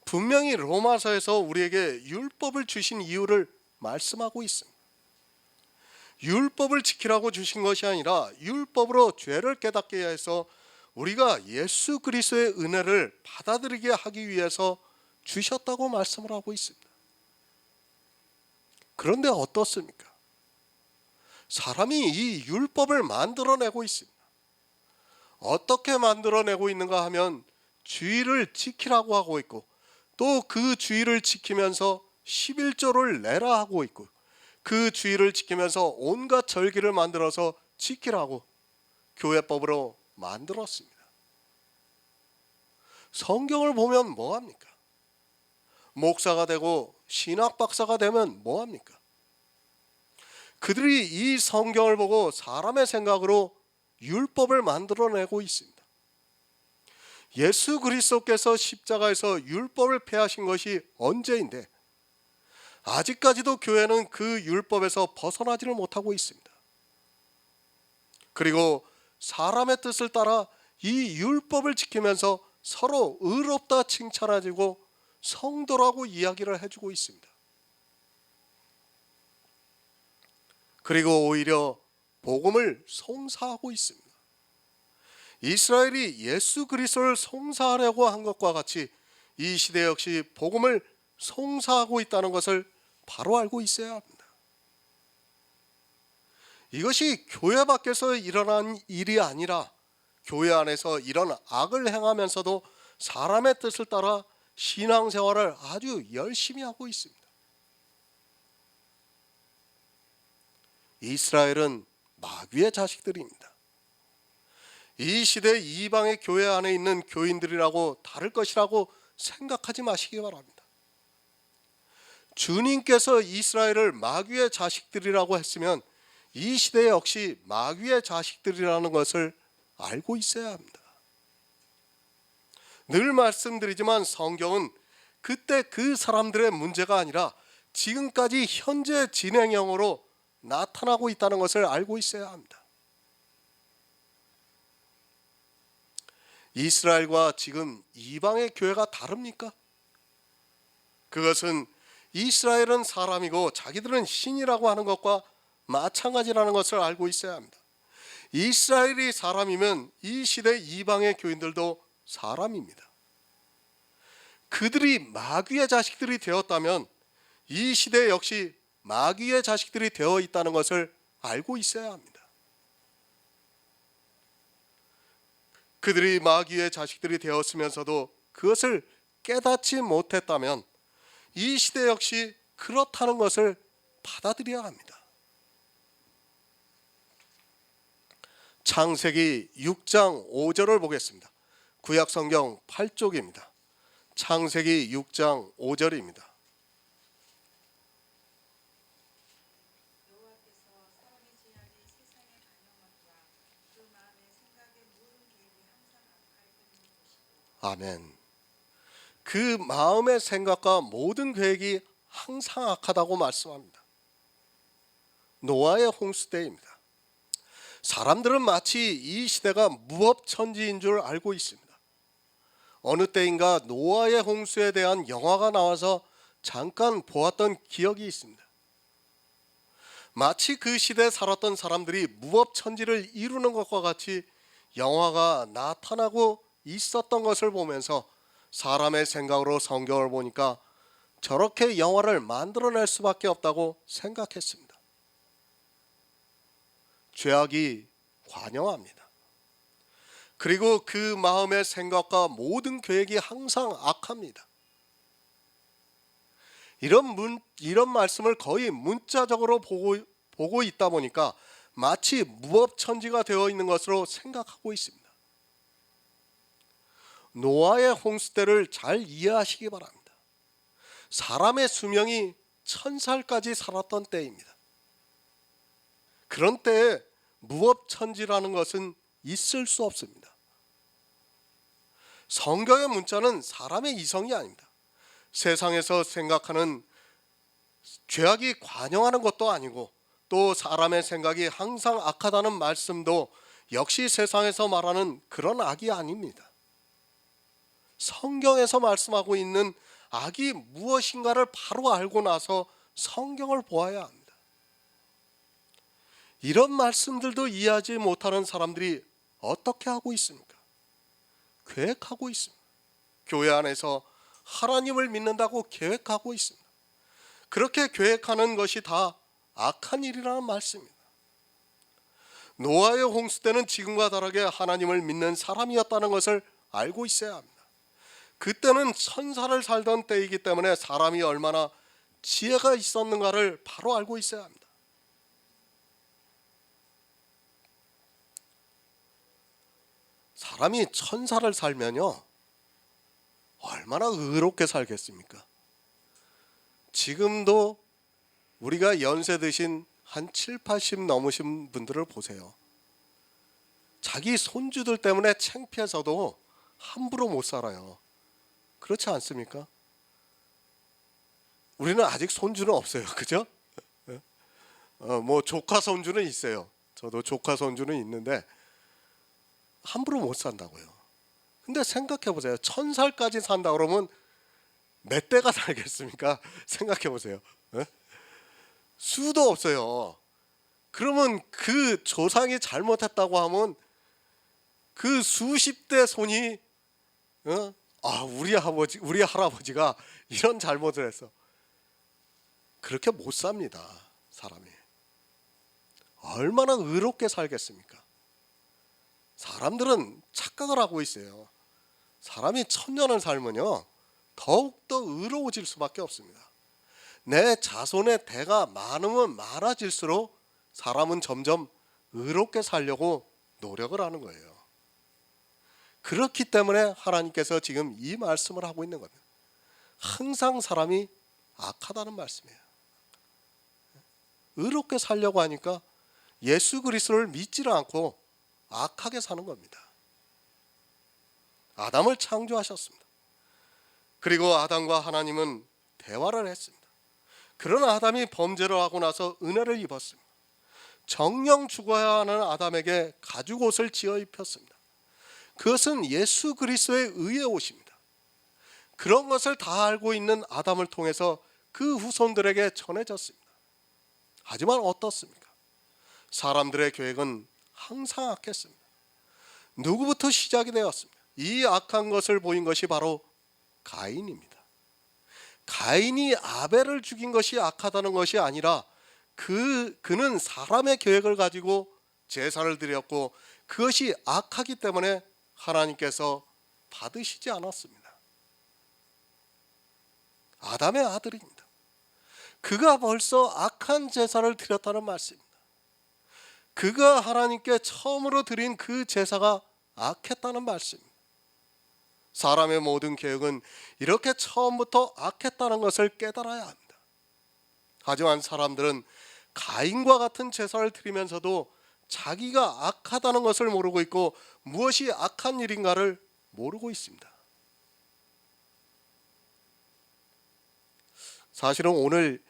분명히 로마서에서 우리에게 율법을 주신 이유를 말씀하고 있습니다. 율법을 지키라고 주신 것이 아니라 율법으로 죄를 깨닫게 해서 우리가 예수 그리스도의 은혜를 받아들이게 하기 위해서 주셨다고 말씀을 하고 있습니다. 그런데 어떻습니까? 사람이 이 율법을 만들어내고 있습니다. 어떻게 만들어내고 있는가 하면 주일을 지키라고 하고 있고 또 그 주일을 지키면서 11조를 내라 하고 있고 그 주일을 지키면서 온갖 절기를 만들어서 지키라고 교회법으로 만들었습니다. 성경을 보면 뭐합니까? 목사가 되고 신학 박사가 되면 뭐합니까? 그들이 이 성경을 보고 사람의 생각으로 율법을 만들어내고 있습니다. 예수 그리스도께서 십자가에서 율법을 폐하신 것이 언제인데 아직까지도 교회는 그 율법에서 벗어나지를 못하고 있습니다. 그리고 사람의 뜻을 따라 이 율법을 지키면서 서로 의롭다 칭찬해주고 성도라고 이야기를 해주고 있습니다. 그리고 오히려 복음을 송사하고 있습니다. 이스라엘이 예수 그리스도를 송사하려고 한 것과 같이 이 시대 역시 복음을 송사하고 있다는 것을 바로 알고 있어야 합니다. 이것이 교회 밖에서 일어난 일이 아니라 교회 안에서 이런 악을 행하면서도 사람의 뜻을 따라 신앙생활을 아주 열심히 하고 있습니다. 이스라엘은 마귀의 자식들입니다. 이 시대 이방의 교회 안에 있는 교인들이라고 다를 것이라고 생각하지 마시기 바랍니다. 주님께서 이스라엘을 마귀의 자식들이라고 했으면 이 시대 역시 마귀의 자식들이라는 것을 알고 있어야 합니다. 늘 말씀드리지만 성경은 그때 그 사람들의 문제가 아니라 지금까지 현재 진행형으로 나타나고 있다는 것을 알고 있어야 합니다. 이스라엘과 지금 이방의 교회가 다릅니까? 그것은 이스라엘은 사람이고 자기들은 신이라고 하는 것과 마찬가지라는 것을 알고 있어야 합니다. 이스라엘이 사람이면 이 시대 이방의 교인들도 사람입니다. 그들이 마귀의 자식들이 되었다면 이 시대 역시 마귀의 자식들이 되어 있다는 것을 알고 있어야 합니다. 그들이 마귀의 자식들이 되었으면서도 그것을 깨닫지 못했다면 이 시대 역시 그렇다는 것을 받아들여야 합니다. 창세기 6장 5절을 보겠습니다. 구약성경 8쪽입니다. 창세기 6장 5절입니다. 아멘. 그 마음의 생각과 모든 계획이 항상 악하다고 말씀합니다. 노아의 홍수 때입니다. 사람들은 마치 이 시대가 무법천지인 줄 알고 있습니다. 어느 때인가 노아의 홍수에 대한 영화가 나와서 잠깐 보았던 기억이 있습니다. 마치 그 시대에 살았던 사람들이 무법천지를 이루는 것과 같이 영화가 나타나고 있었던 것을 보면서 사람의 생각으로 성경을 보니까 저렇게 영화를 만들어낼 수밖에 없다고 생각했습니다. 죄악이 관영합니다. 그리고 그 마음의 생각과 모든 계획이 항상 악합니다. 이런 말씀을 거의 문자적으로 보고 있다 보니까 마치 무법천지가 되어 있는 것으로 생각하고 있습니다. 노아의 홍수 때를 잘 이해하시기 바랍니다. 사람의 수명이 1000살까지 살았던 때입니다. 그런 때에 무법천지라는 것은 있을 수 없습니다. 성경의 문자는 사람의 이성이 아닙니다. 세상에서 생각하는 죄악이 관영하는 것도 아니고 또 사람의 생각이 항상 악하다는 말씀도 역시 세상에서 말하는 그런 악이 아닙니다. 성경에서 말씀하고 있는 악이 무엇인가를 바로 알고 나서 성경을 보아야 합니다. 이런 말씀들도 이해하지 못하는 사람들이 어떻게 하고 있습니까? 계획하고 있습니다. 교회 안에서 하나님을 믿는다고 계획하고 있습니다. 그렇게 계획하는 것이 다 악한 일이라는 말씀입니다. 노아의 홍수 때는 지금과 다르게 하나님을 믿는 사람이었다는 것을 알고 있어야 합니다. 그때는 천사를 살던 때이기 때문에 사람이 얼마나 지혜가 있었는가를 바로 알고 있어야 합니다. 사람이 천사를 살면요 얼마나 의롭게 살겠습니까? 지금도 우리가 연세 드신 한 7, 80 넘으신 분들을 보세요. 자기 손주들 때문에 창피해서도 함부로 못 살아요. 그렇지 않습니까? 우리는 아직 손주는 없어요. 그죠? 뭐 조카 손주는 있어요. 저도 조카 손주는 있는데 함부로 못 산다고요. 근데 생각해 보세요. 1000살까지 산다 그러면 몇 대가 살겠습니까? 생각해 보세요. 수도 없어요. 그러면 그 조상이 잘못했다고 하면 그 수십 대 손이 우리 할아버지가 이런 잘못을 했어. 그렇게 못 삽니다. 사람이. 얼마나 의롭게 살겠습니까? 사람들은 착각을 하고 있어요. 사람이 1000년을 살면요 더욱더 의로워질 수밖에 없습니다. 내 자손의 대가 많으면 많아질수록 사람은 점점 의롭게 살려고 노력을 하는 거예요. 그렇기 때문에 하나님께서 지금 이 말씀을 하고 있는 겁니다. 항상 사람이 악하다는 말씀이에요. 의롭게 살려고 하니까 예수 그리스도를 믿지를 않고 악하게 사는 겁니다. 아담을 창조하셨습니다. 그리고 아담과 하나님은 대화를 했습니다. 그러나 아담이 범죄를 하고 나서 은혜를 입었습니다. 정령 죽어야 하는 아담에게 가죽옷을 지어 입혔습니다. 그것은 예수 그리스도의 의의 옷입니다. 그런 것을 다 알고 있는 아담을 통해서 그 후손들에게 전해졌습니다. 하지만 어떻습니까? 사람들의 계획은 항상 악했습니다. 누구부터 시작이 되었습니다. 이 악한 것을 보인 것이 바로 가인입니다. 가인이 아벨을 죽인 것이 악하다는 것이 아니라 그는 사람의 계획을 가지고 제사를 드렸고 그것이 악하기 때문에 하나님께서 받으시지 않았습니다. 아담의 아들입니다. 그가 벌써 악한 제사를 드렸다는 말씀입니다. 그가 하나님께 처음으로 드린 그 제사가 악했다는 말씀입니다. 사람의 모든 계획은 이렇게 처음부터 악했다는 것을 깨달아야 합니다. 하지만 사람들은 가인과 같은 제사를 드리면서도 자기가 악하다는 것을 모르고 있고 무엇이 악한 일인가를 모르고 있습니다. 사실은 오늘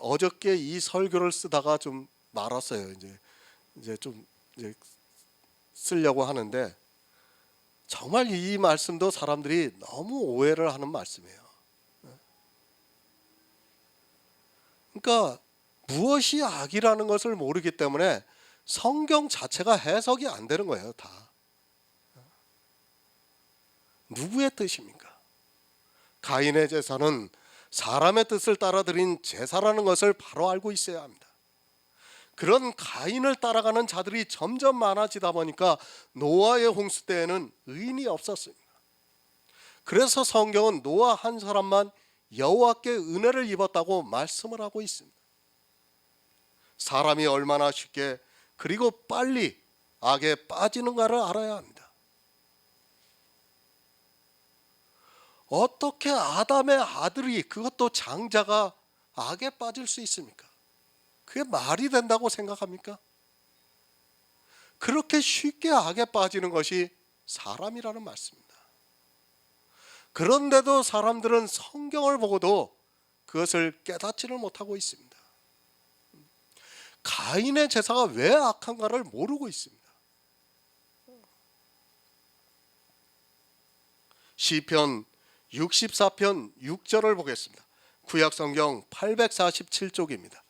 어저께 이 설교를 쓰다가 좀 말았어요. 이제 쓰려고 하는데 정말 이 말씀도 사람들이 너무 오해를 하는 말씀이에요. 그러니까 무엇이 악이라는 것을 모르기 때문에 성경 자체가 해석이 안 되는 거예요. 다. 누구의 뜻입니까? 가인의 제사는 사람의 뜻을 따라 드린 제사라는 것을 바로 알고 있어야 합니다. 그런 가인을 따라가는 자들이 점점 많아지다 보니까 노아의 홍수 때에는 의인이 없었습니다. 그래서 성경은 노아 한 사람만 여호와께 은혜를 입었다고 말씀을 하고 있습니다. 사람이 얼마나 쉽게 그리고 빨리 악에 빠지는가를 알아야 합니다. 어떻게 아담의 아들이, 그것도 장자가 악에 빠질 수 있습니까? 그게 말이 된다고 생각합니까? 그렇게 쉽게 악에 빠지는 것이 사람이라는 말씀입니다. 그런데도 사람들은 성경을 보고도 그것을 깨닫지를 못하고 있습니다. 가인의 제사가 왜 악한가를 모르고 있습니다. 시편 64편 6절을 보겠습니다. 구약성경 847쪽입니다.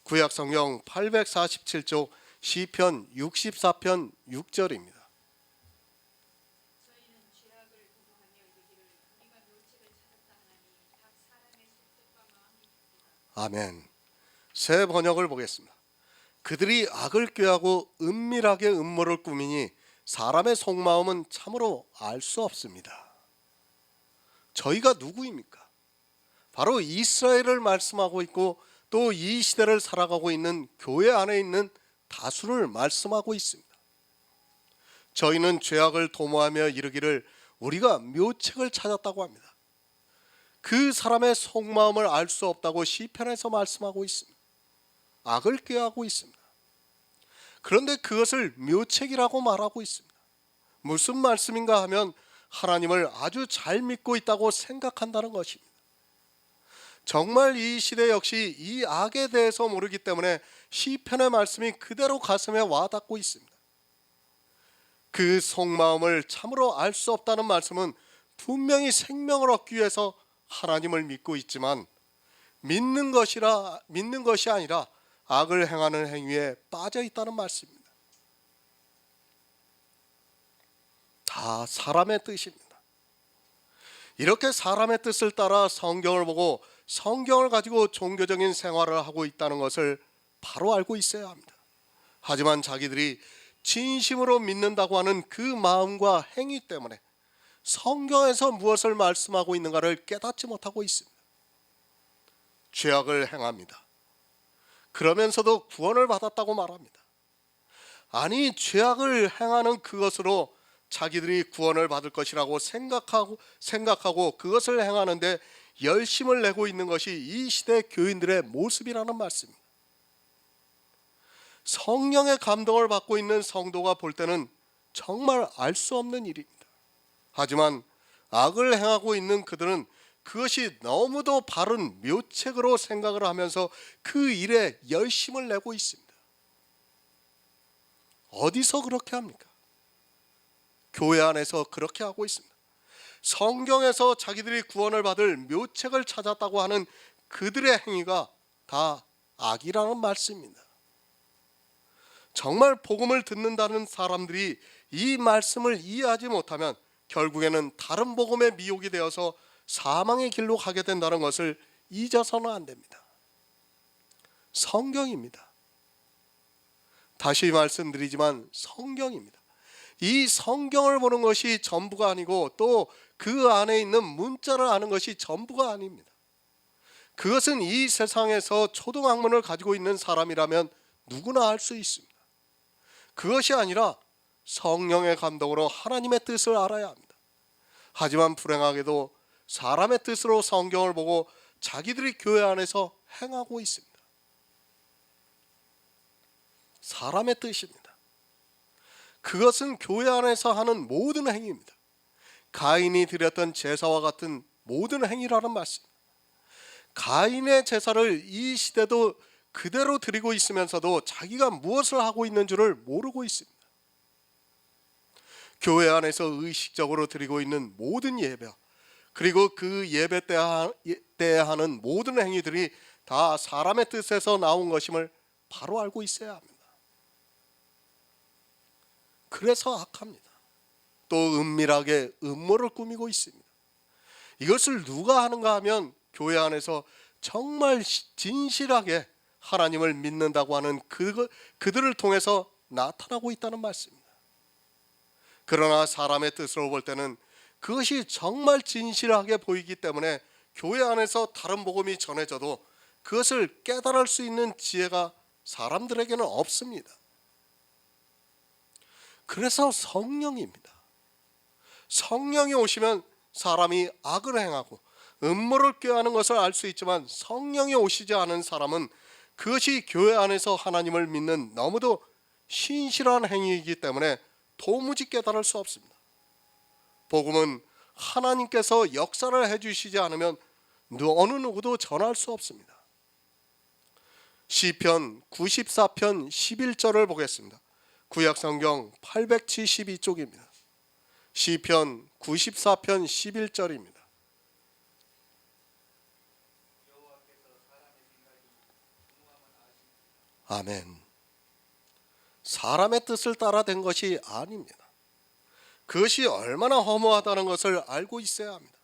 구약성경 847쪽 시편 64편 6절입니다. 아멘. 새 번역을 보겠습니다. 그들이 악을 꾀하고 은밀하게 음모를 꾸미니 사람의 속마음은 참으로 알 수 없습니다. 저희가 누구입니까? 바로 이스라엘을 말씀하고 있고 또 이 시대를 살아가고 있는 교회 안에 있는 다수를 말씀하고 있습니다. 저희는 죄악을 도모하며 이르기를 우리가 묘책을 찾았다고 합니다. 그 사람의 속마음을 알 수 없다고 시편에서 말씀하고 있습니다. 악을 꾀하고 있습니다. 그런데 그것을 묘책이라고 말하고 있습니다. 무슨 말씀인가 하면 하나님을 아주 잘 믿고 있다고 생각한다는 것입니다. 정말 이 시대 역시 이 악에 대해서 모르기 때문에 시편의 말씀이 그대로 가슴에 와닿고 있습니다. 그 속마음을 참으로 알 수 없다는 말씀은 분명히 생명을 얻기 위해서 하나님을 믿고 있지만 믿는 것이 아니라 악을 행하는 행위에 빠져 있다는 말씀입니다. 다 사람의 뜻입니다. 이렇게 사람의 뜻을 따라 성경을 보고 성경을 가지고 종교적인 생활을 하고 있다는 것을 바로 알고 있어야 합니다. 하지만 자기들이 진심으로 믿는다고 하는 그 마음과 행위 때문에 성경에서 무엇을 말씀하고 있는가를 깨닫지 못하고 있습니다. 죄악을 행합니다. 그러면서도 구원을 받았다고 말합니다. 아니, 죄악을 행하는 그것으로 자기들이 구원을 받을 것이라고 생각하고 그것을 행하는데 열심을 내고 있는 것이 이 시대 교인들의 모습이라는 말씀입니다. 성령의 감동을 받고 있는 성도가 볼 때는 정말 알 수 없는 일입니다. 하지만 악을 행하고 있는 그들은 그것이 너무도 바른 묘책으로 생각을 하면서 그 일에 열심을 내고 있습니다. 어디서 그렇게 합니까? 교회 안에서 그렇게 하고 있습니다. 성경에서 자기들이 구원을 받을 묘책을 찾았다고 하는 그들의 행위가 다 악이라는 말씀입니다. 정말 복음을 듣는다는 사람들이 이 말씀을 이해하지 못하면 결국에는 다른 복음의 미혹이 되어서 사망의 길로 가게 된다는 것을 잊어서는 안 됩니다. 성경입니다. 다시 말씀드리지만 성경입니다. 이 성경을 보는 것이 전부가 아니고 또 그 안에 있는 문자를 아는 것이 전부가 아닙니다. 그것은 이 세상에서 초등학문을 가지고 있는 사람이라면 누구나 알 수 있습니다. 그것이 아니라 성령의 감동으로 하나님의 뜻을 알아야 합니다. 하지만 불행하게도 사람의 뜻으로 성경을 보고 자기들이 교회 안에서 행하고 있습니다. 사람의 뜻입니다. 그것은 교회 안에서 하는 모든 행위입니다. 가인이 드렸던 제사와 같은 모든 행위라는 말씀입니다. 가인의 제사를 이 시대도 그대로 드리고 있으면서도 자기가 무엇을 하고 있는 줄을 모르고 있습니다. 교회 안에서 의식적으로 드리고 있는 모든 예배, 그리고 그 예배 때 하는 모든 행위들이 다 사람의 뜻에서 나온 것임을 바로 알고 있어야 합니다. 그래서 악합니다. 또 은밀하게 음모를 꾸미고 있습니다. 이것을 누가 하는가 하면 교회 안에서 정말 진실하게 하나님을 믿는다고 하는 그들을 통해서 나타나고 있다는 말씀입니다. 그러나 사람의 뜻으로 볼 때는 그것이 정말 진실하게 보이기 때문에 교회 안에서 다른 복음이 전해져도 그것을 깨달을 수 있는 지혜가 사람들에게는 없습니다. 그래서 성령입니다. 성령이 오시면 사람이 악을 행하고 음모를 꾀하는 것을 알 수 있지만, 성령이 오시지 않은 사람은 그것이 교회 안에서 하나님을 믿는 너무도 신실한 행위이기 때문에 도무지 깨달을 수 없습니다. 복음은 하나님께서 역사를 해주시지 않으면 어느 누구도 전할 수 없습니다. 시편 94편 11절을 보겠습니다. 구약성경 872쪽입니다. 시편 94편 11절입니다. 아멘. 사람의 뜻을 따라 된 것이 아닙니다. 그것이 얼마나 허무하다는 것을 알고 있어야 합니다.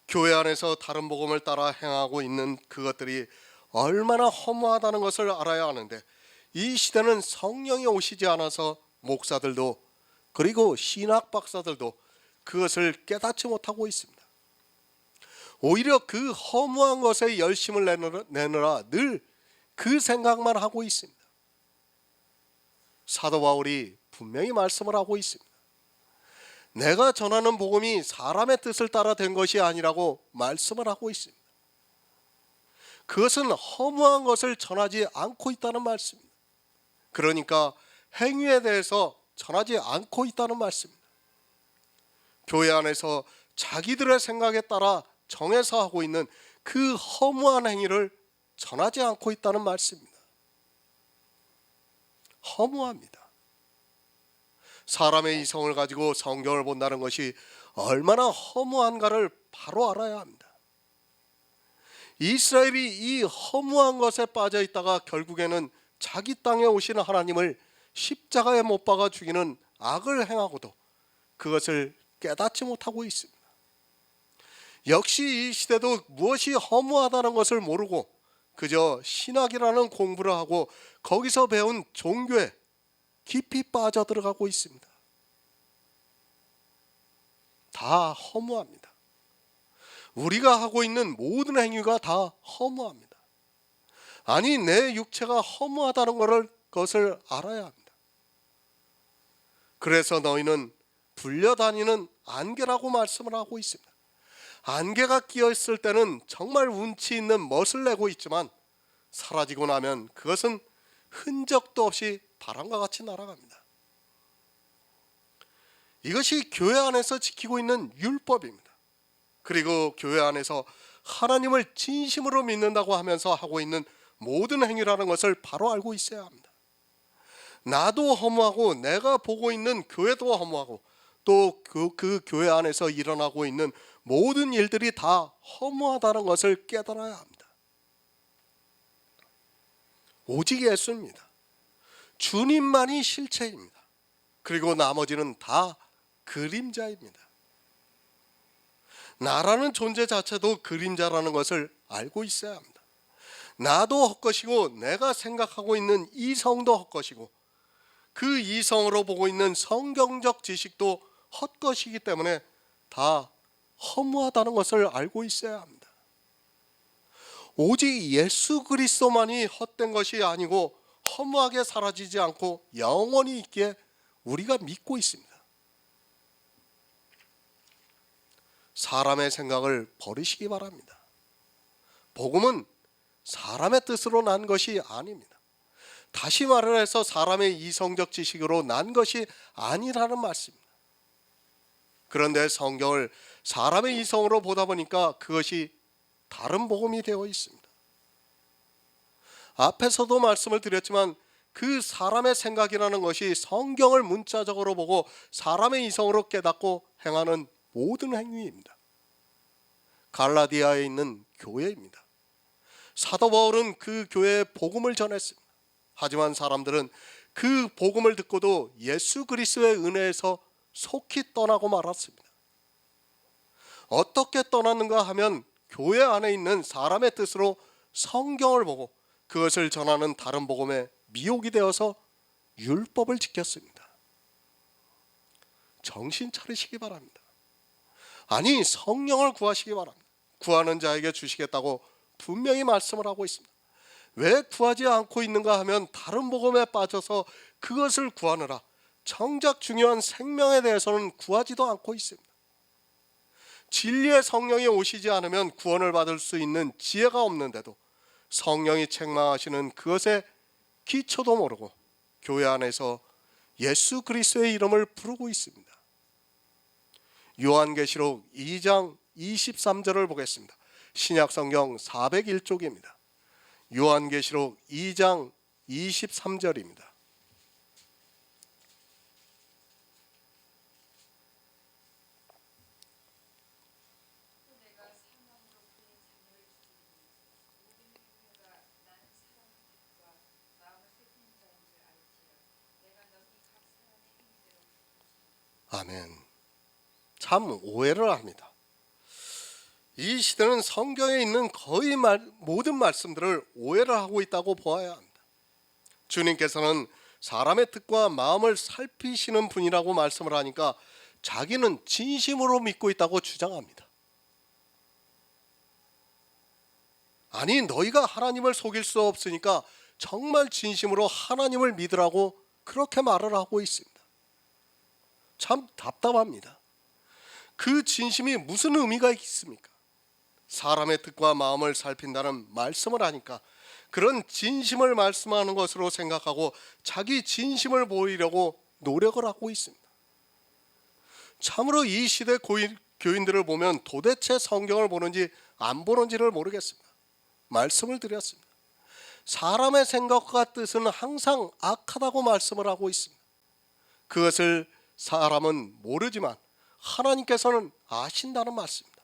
교회 안에서 다른 복음을 따라 행하고 있는 그것들이 얼마나 허무하다는 것을 알아야 하는데, 이 시대는 성령이 오시지 않아서 목사들도 그리고 신학 박사들도 그것을 깨닫지 못하고 있습니다. 오히려 그 허무한 것에 열심을 내느라 늘 그 생각만 하고 있습니다. 사도 바울이 분명히 말씀을 하고 있습니다. 내가 전하는 복음이 사람의 뜻을 따라 된 것이 아니라고 말씀을 하고 있습니다. 그것은 허무한 것을 전하지 않고 있다는 말씀입니다. 그러니까 행위에 대해서 전하지 않고 있다는 말씀입니다. 교회 안에서 자기들의 생각에 따라 정해서 하고 있는 그 허무한 행위를 전하지 않고 있다는 말씀입니다. 허무합니다. 사람의 이성을 가지고 성경을 본다는 것이 얼마나 허무한가를 바로 알아야 합니다. 이스라엘이 이 허무한 것에 빠져 있다가 결국에는 자기 땅에 오시는 하나님을 십자가에 못 박아 죽이는 악을 행하고도 그것을 깨닫지 못하고 있습니다. 역시 이 시대도 무엇이 허무하다는 것을 모르고 그저 신학이라는 공부를 하고 거기서 배운 종교에 깊이 빠져들어가고 있습니다. 다 허무합니다. 우리가 하고 있는 모든 행위가 다 허무합니다. 아니, 내 육체가 허무하다는 것을 알아야 합니다. 그래서 너희는 불려다니는 안개라고 말씀을 하고 있습니다. 안개가 끼어 있을 때는 정말 운치 있는 멋을 내고 있지만, 사라지고 나면 그것은 흔적도 없이 바람과 같이 날아갑니다. 이것이 교회 안에서 지키고 있는 율법입니다. 그리고 교회 안에서 하나님을 진심으로 믿는다고 하면서 하고 있는 모든 행위라는 것을 바로 알고 있어야 합니다. 나도 허무하고 내가 보고 있는 교회도 허무하고 또 그 교회 안에서 일어나고 있는 모든 일들이 다 허무하다는 것을 깨달아야 합니다. 오직 예수입니다. 주님만이 실체입니다. 그리고 나머지는 다 그림자입니다. 나라는 존재 자체도 그림자라는 것을 알고 있어야 합니다. 나도 헛것이고 내가 생각하고 있는 이성도 헛것이고 그 이성으로 보고 있는 성경적 지식도 헛것이기 때문에 다 허무하다는 것을 알고 있어야 합니다. 오직 예수 그리스도만이 헛된 것이 아니고 허무하게 사라지지 않고 영원히 있기에 우리가 믿고 있습니다. 사람의 생각을 버리시기 바랍니다. 복음은 사람의 뜻으로 난 것이 아닙니다. 다시 말을 해서 사람의 이성적 지식으로 난 것이 아니라는 말씀입니다. 그런데 성경을 사람의 이성으로 보다 보니까 그것이 다른 복음이 되어 있습니다. 앞에서도 말씀을 드렸지만 그 사람의 생각이라는 것이 성경을 문자적으로 보고 사람의 이성으로 깨닫고 행하는 모든 행위입니다. 갈라디아에 있는 교회입니다. 사도 바울은 그 교회에 복음을 전했습니다. 하지만 사람들은 그 복음을 듣고도 예수 그리스도의 은혜에서 속히 떠나고 말았습니다. 어떻게 떠났는가 하면 교회 안에 있는 사람의 뜻으로 성경을 보고 그것을 전하는 다른 복음에 미혹이 되어서 율법을 지켰습니다. 정신 차리시기 바랍니다. 아니, 성령을 구하시기 바랍니다. 구하는 자에게 주시겠다고 분명히 말씀을 하고 있습니다. 왜 구하지 않고 있는가 하면 다른 복음에 빠져서 그것을 구하느라 정작 중요한 생명에 대해서는 구하지도 않고 있습니다. 진리의 성령이 오시지 않으면 구원을 받을 수 있는 지혜가 없는데도 성령이 책망하시는 그것의 기초도 모르고 교회 안에서 예수 그리스도의 이름을 부르고 있습니다. 요한계시록 2장 23절을 보겠습니다. 신약성경 401쪽입니다. 요한계시록 2장 23절입니다. 아멘. 참 오해를 합니다. 이 시대는 성경에 있는 거의 모든 말씀들을 오해를 하고 있다고 보아야 합니다. 주님께서는 사람의 뜻과 마음을 살피시는 분이라고 말씀을 하니까 자기는 진심으로 믿고 있다고 주장합니다. 아니, 너희가 하나님을 속일 수 없으니까 정말 진심으로 하나님을 믿으라고 그렇게 말을 하고 있습니다. 참 답답합니다. 그 진심이 무슨 의미가 있습니까? 사람의 뜻과 마음을 살핀다는 말씀을 하니까 그런 진심을 말씀하는 것으로 생각하고 자기 진심을 보이려고 노력을 하고 있습니다. 참으로 이 시대 교인들을 보면 도대체 성경을 보는지 안 보는지를 모르겠습니다. 말씀을 드렸습니다. 사람의 생각과 뜻은 항상 악하다고 말씀을 하고 있습니다. 그것을 사람은 모르지만 하나님께서는 아신다는 말씀입니다.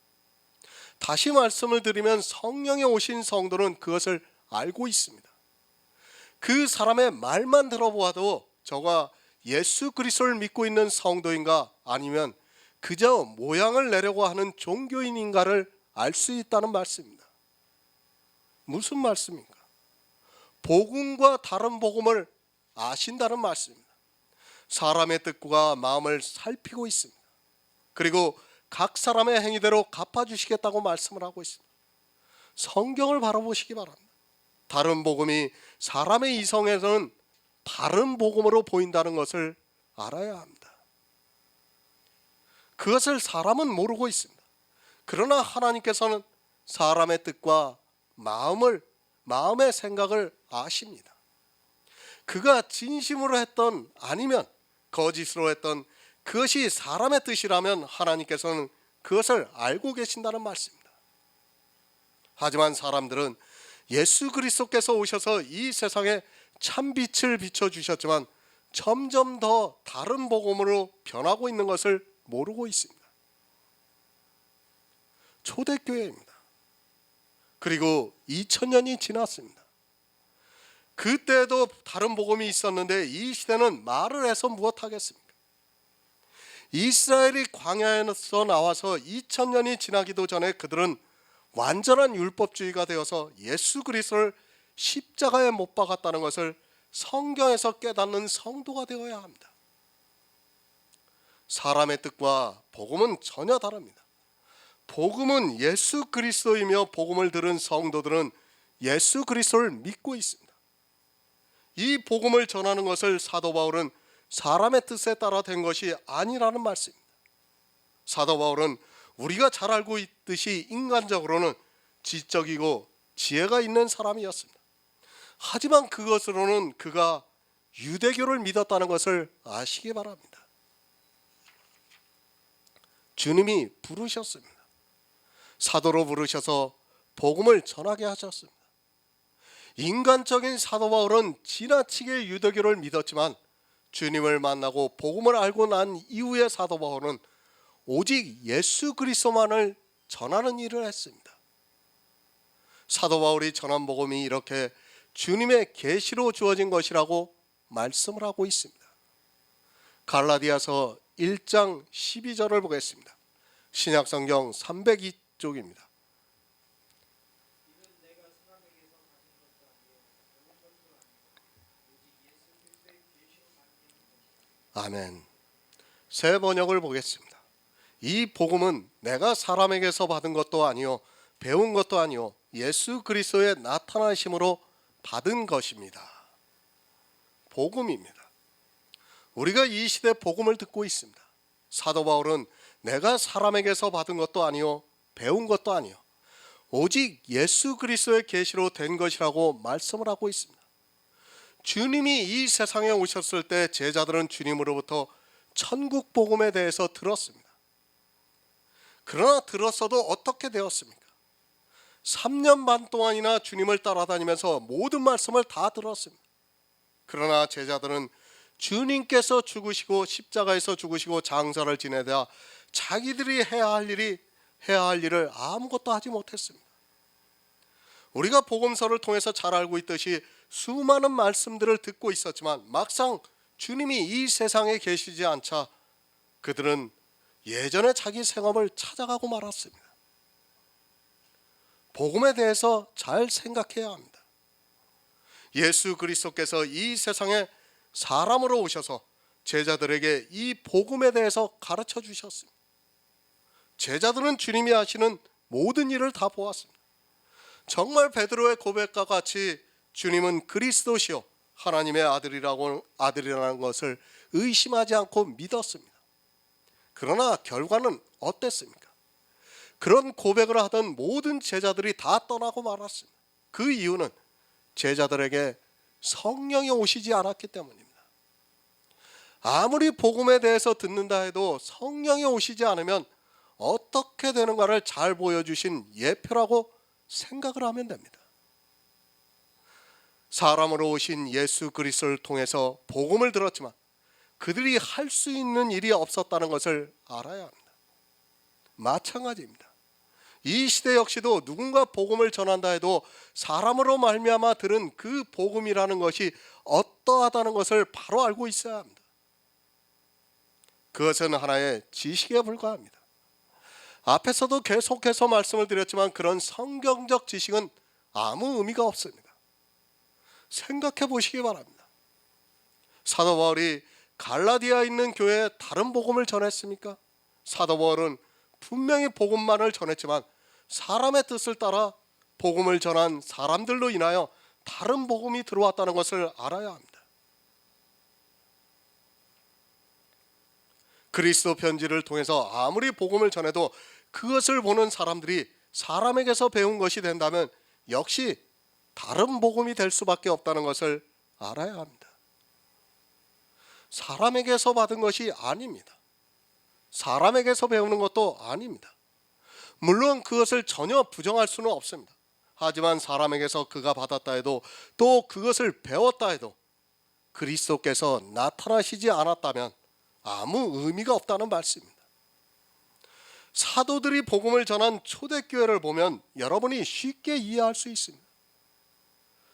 다시 말씀을 드리면 성령에 오신 성도는 그것을 알고 있습니다. 그 사람의 말만 들어보아도 저가 예수 그리스도를 믿고 있는 성도인가 아니면 그저 모양을 내려고 하는 종교인인가를 알 수 있다는 말씀입니다. 무슨 말씀입니까? 복음과 다른 복음을 아신다는 말씀입니다. 사람의 뜻과 마음을 살피고 있습니다. 그리고 각 사람의 행위대로 갚아주시겠다고 말씀을 하고 있습니다. 성경을 바라보시기 바랍니다. 다른 복음이 사람의 이성에서는 다른 복음으로 보인다는 것을 알아야 합니다. 그것을 사람은 모르고 있습니다. 그러나 하나님께서는 사람의 뜻과 마음의 생각을 아십니다. 그가 진심으로 했던 아니면 거짓으로 했던 그것이 사람의 뜻이라면 하나님께서는 그것을 알고 계신다는 말씀입니다. 하지만 사람들은 예수 그리스도께서 오셔서 이 세상에 참빛을 비춰주셨지만 점점 더 다른 복음으로 변하고 있는 것을 모르고 있습니다. 초대교회입니다. 그리고 2000년이 지났습니다. 그때도 다른 복음이 있었는데 이 시대는 말을 해서 무엇하겠습니까? 이스라엘이 광야에서 나와서 2000년이 지나기도 전에 그들은 완전한 율법주의가 되어서 예수 그리스도를 십자가에 못 박았다는 것을 성경에서 깨닫는 성도가 되어야 합니다. 사람의 뜻과 복음은 전혀 다릅니다. 복음은 예수 그리스도이며 복음을 들은 성도들은 예수 그리스도를 믿고 있습니다. 이 복음을 전하는 것을 사도 바울은 사람의 뜻에 따라 된 것이 아니라는 말씀입니다. 사도 바울은 우리가 잘 알고 있듯이 인간적으로는 지적이고 지혜가 있는 사람이었습니다. 하지만 그것으로는 그가 유대교를 믿었다는 것을 아시기 바랍니다. 주님이 부르셨습니다. 사도로 부르셔서 복음을 전하게 하셨습니다. 인간적인 사도 바울은 지나치게 유대교를 믿었지만 주님을 만나고 복음을 알고 난 이후의 사도 바울은 오직 예수 그리스도만을 전하는 일을 했습니다. 사도 바울이 전한 복음이 이렇게 주님의 계시로 주어진 것이라고 말씀을 하고 있습니다. 갈라디아서 1장 12절을 보겠습니다. 신약성경 302쪽입니다. 아멘. 새 번역을 보겠습니다. 이 복음은 내가 사람에게서 받은 것도 아니요 배운 것도 아니요 예수 그리스도의 나타나심으로 받은 것입니다. 복음입니다. 우리가 이 시대 복음을 듣고 있습니다. 사도 바울은 내가 사람에게서 받은 것도 아니요 배운 것도 아니요 오직 예수 그리스도의 계시로 된 것이라고 말씀을 하고 있습니다. 주님이 이 세상에 오셨을 때 제자들은 주님으로부터 천국 복음에 대해서 들었습니다. 그러나 들었어도 어떻게 되었습니까? 3년 반 동안이나 주님을 따라다니면서 모든 말씀을 다 들었습니다. 그러나 제자들은 주님께서 죽으시고 십자가에서 죽으시고 장사를 지내다 자기들이 해야 할 일을 아무것도 하지 못했습니다. 우리가 복음서를 통해서 잘 알고 있듯이 수많은 말씀들을 듣고 있었지만 막상 주님이 이 세상에 계시지 않자 그들은 예전에 자기 생업을 찾아가고 말았습니다. 복음에 대해서 잘 생각해야 합니다. 예수 그리스도께서 이 세상에 사람으로 오셔서 제자들에게 이 복음에 대해서 가르쳐 주셨습니다. 제자들은 주님이 하시는 모든 일을 다 보았습니다. 정말 베드로의 고백과 같이 주님은 그리스도시요 하나님의 아들이라는 것을 의심하지 않고 믿었습니다. 그러나 결과는 어땠습니까? 그런 고백을 하던 모든 제자들이 다 떠나고 말았습니다. 그 이유는 제자들에게 성령이 오시지 않았기 때문입니다. 아무리 복음에 대해서 듣는다 해도 성령이 오시지 않으면 어떻게 되는가를 잘 보여주신 예표라고 생각을 하면 됩니다. 사람으로 오신 예수 그리스도를 통해서 복음을 들었지만 그들이 할 수 있는 일이 없었다는 것을 알아야 합니다. 마찬가지입니다. 이 시대 역시도 누군가 복음을 전한다 해도 사람으로 말미암아 들은 그 복음이라는 것이 어떠하다는 것을 바로 알고 있어야 합니다. 그것은 하나의 지식에 불과합니다. 앞에서도 계속해서 말씀을 드렸지만 그런 성경적 지식은 아무 의미가 없습니다. 생각해 보시기 바랍니다. 사도 바울이 갈라디아에 있는 교회에 다른 복음을 전했습니까? 사도 바울은 분명히 복음만을 전했지만 사람의 뜻을 따라 복음을 전한 사람들로 인하여 다른 복음이 들어왔다는 것을 알아야 합니다. 그리스도 편지를 통해서 아무리 복음을 전해도 그것을 보는 사람들이 사람에게서 배운 것이 된다면 역시 다른 복음이 될 수밖에 없다는 것을 알아야 합니다. 사람에게서 받은 것이 아닙니다. 사람에게서 배우는 것도 아닙니다. 물론 그것을 전혀 부정할 수는 없습니다. 하지만 사람에게서 그가 받았다 해도 또 그것을 배웠다 해도 그리스도께서 나타나시지 않았다면 아무 의미가 없다는 말씀입니다. 사도들이 복음을 전한 초대교회를 보면 여러분이 쉽게 이해할 수 있습니다.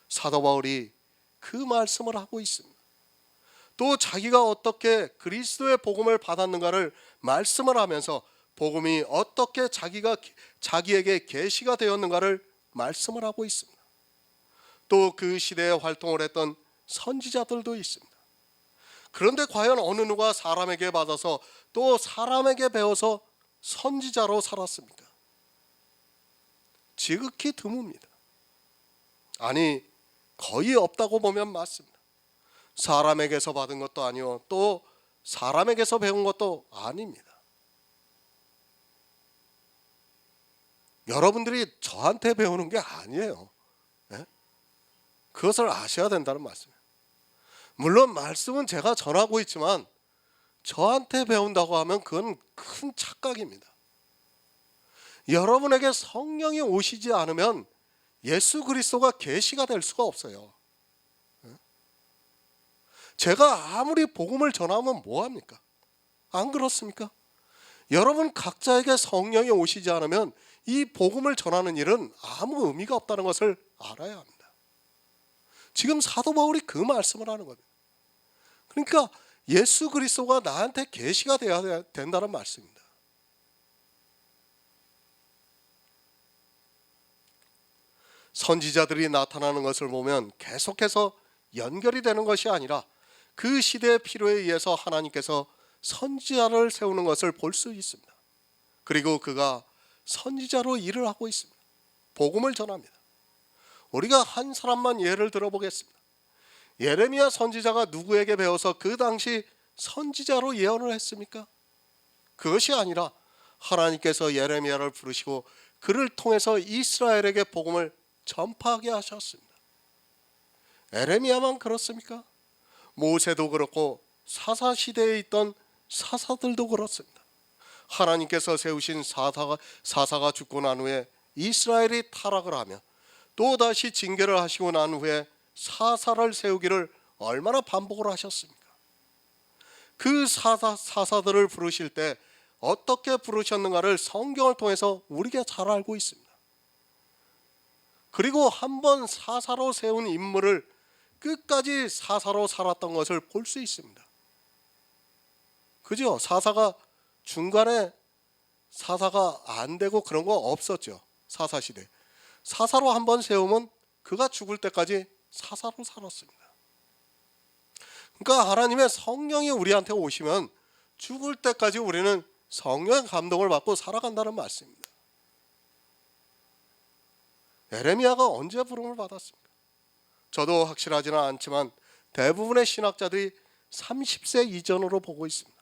사도 바울이 그 말씀을 하고 있습니다. 또 자기가 어떻게 그리스도의 복음을 받았는가를 말씀을 하면서 복음이 어떻게 자기에게 계시가 되었는가를 말씀을 하고 있습니다. 또 그 시대에 활동을 했던 선지자들도 있습니다. 그런데 과연 어느 누가 사람에게 받아서 또 사람에게 배워서 선지자로 살았습니까? 지극히 드뭅니다. 아니 거의 없다고 보면 맞습니다. 사람에게서 받은 것도 아니요 또 사람에게서 배운 것도 아닙니다. 여러분들이 저한테 배우는 게 아니에요. 네? 그것을 아셔야 된다는 말씀이에요. 물론 말씀은 제가 전하고 있지만 저한테 배운다고 하면 그건 큰 착각입니다. 여러분에게 성령이 오시지 않으면 예수 그리스도가 계시가 될 수가 없어요. 제가 아무리 복음을 전하면 뭐합니까? 안 그렇습니까? 여러분 각자에게 성령이 오시지 않으면 이 복음을 전하는 일은 아무 의미가 없다는 것을 알아야 합니다. 지금 사도 바울이 그 말씀을 하는 겁니다. 그러니까 예수 그리스도가 나한테 계시가 되어야 된다는 말씀입니다. 선지자들이 나타나는 것을 보면 계속해서 연결이 되는 것이 아니라 그 시대의 필요에 의해서 하나님께서 선지자를 세우는 것을 볼 수 있습니다. 그리고 그가 선지자로 일을 하고 있습니다. 복음을 전합니다. 우리가 한 사람만 예를 들어보겠습니다. 예레미야 선지자가 누구에게 배워서 그 당시 선지자로 예언을 했습니까? 그것이 아니라 하나님께서 예레미야를 부르시고 그를 통해서 이스라엘에게 복음을 전파하게 하셨습니다. 예레미야만 그렇습니까? 모세도 그렇고 사사시대에 있던 사사들도 그렇습니다. 하나님께서 세우신 사사가 죽고 난 후에 이스라엘이 타락을 하며 또다시 징계를 하시고 난 후에 사사를 세우기를 얼마나 반복을 하셨습니까? 그 사사들을 부르실 때 어떻게 부르셨는가를 성경을 통해서 우리가 잘 알고 있습니다. 그리고 한번 사사로 세운 인물을 끝까지 사사로 살았던 것을 볼 수 있습니다. 그죠? 사사가 중간에 사사가 안 되고 그런 거 없었죠. 사사시대. 사사로 한번 세우면 그가 죽을 때까지 사사로 살았습니다. 그러니까 하나님의 성령이 우리한테 오시면 죽을 때까지 우리는 성령의 감동을 받고 살아간다는 말씀입니다. 예레미야가 언제 부름을 받았습니까? 저도 확실하지는 않지만 대부분의 신학자들이 30세 이전으로 보고 있습니다.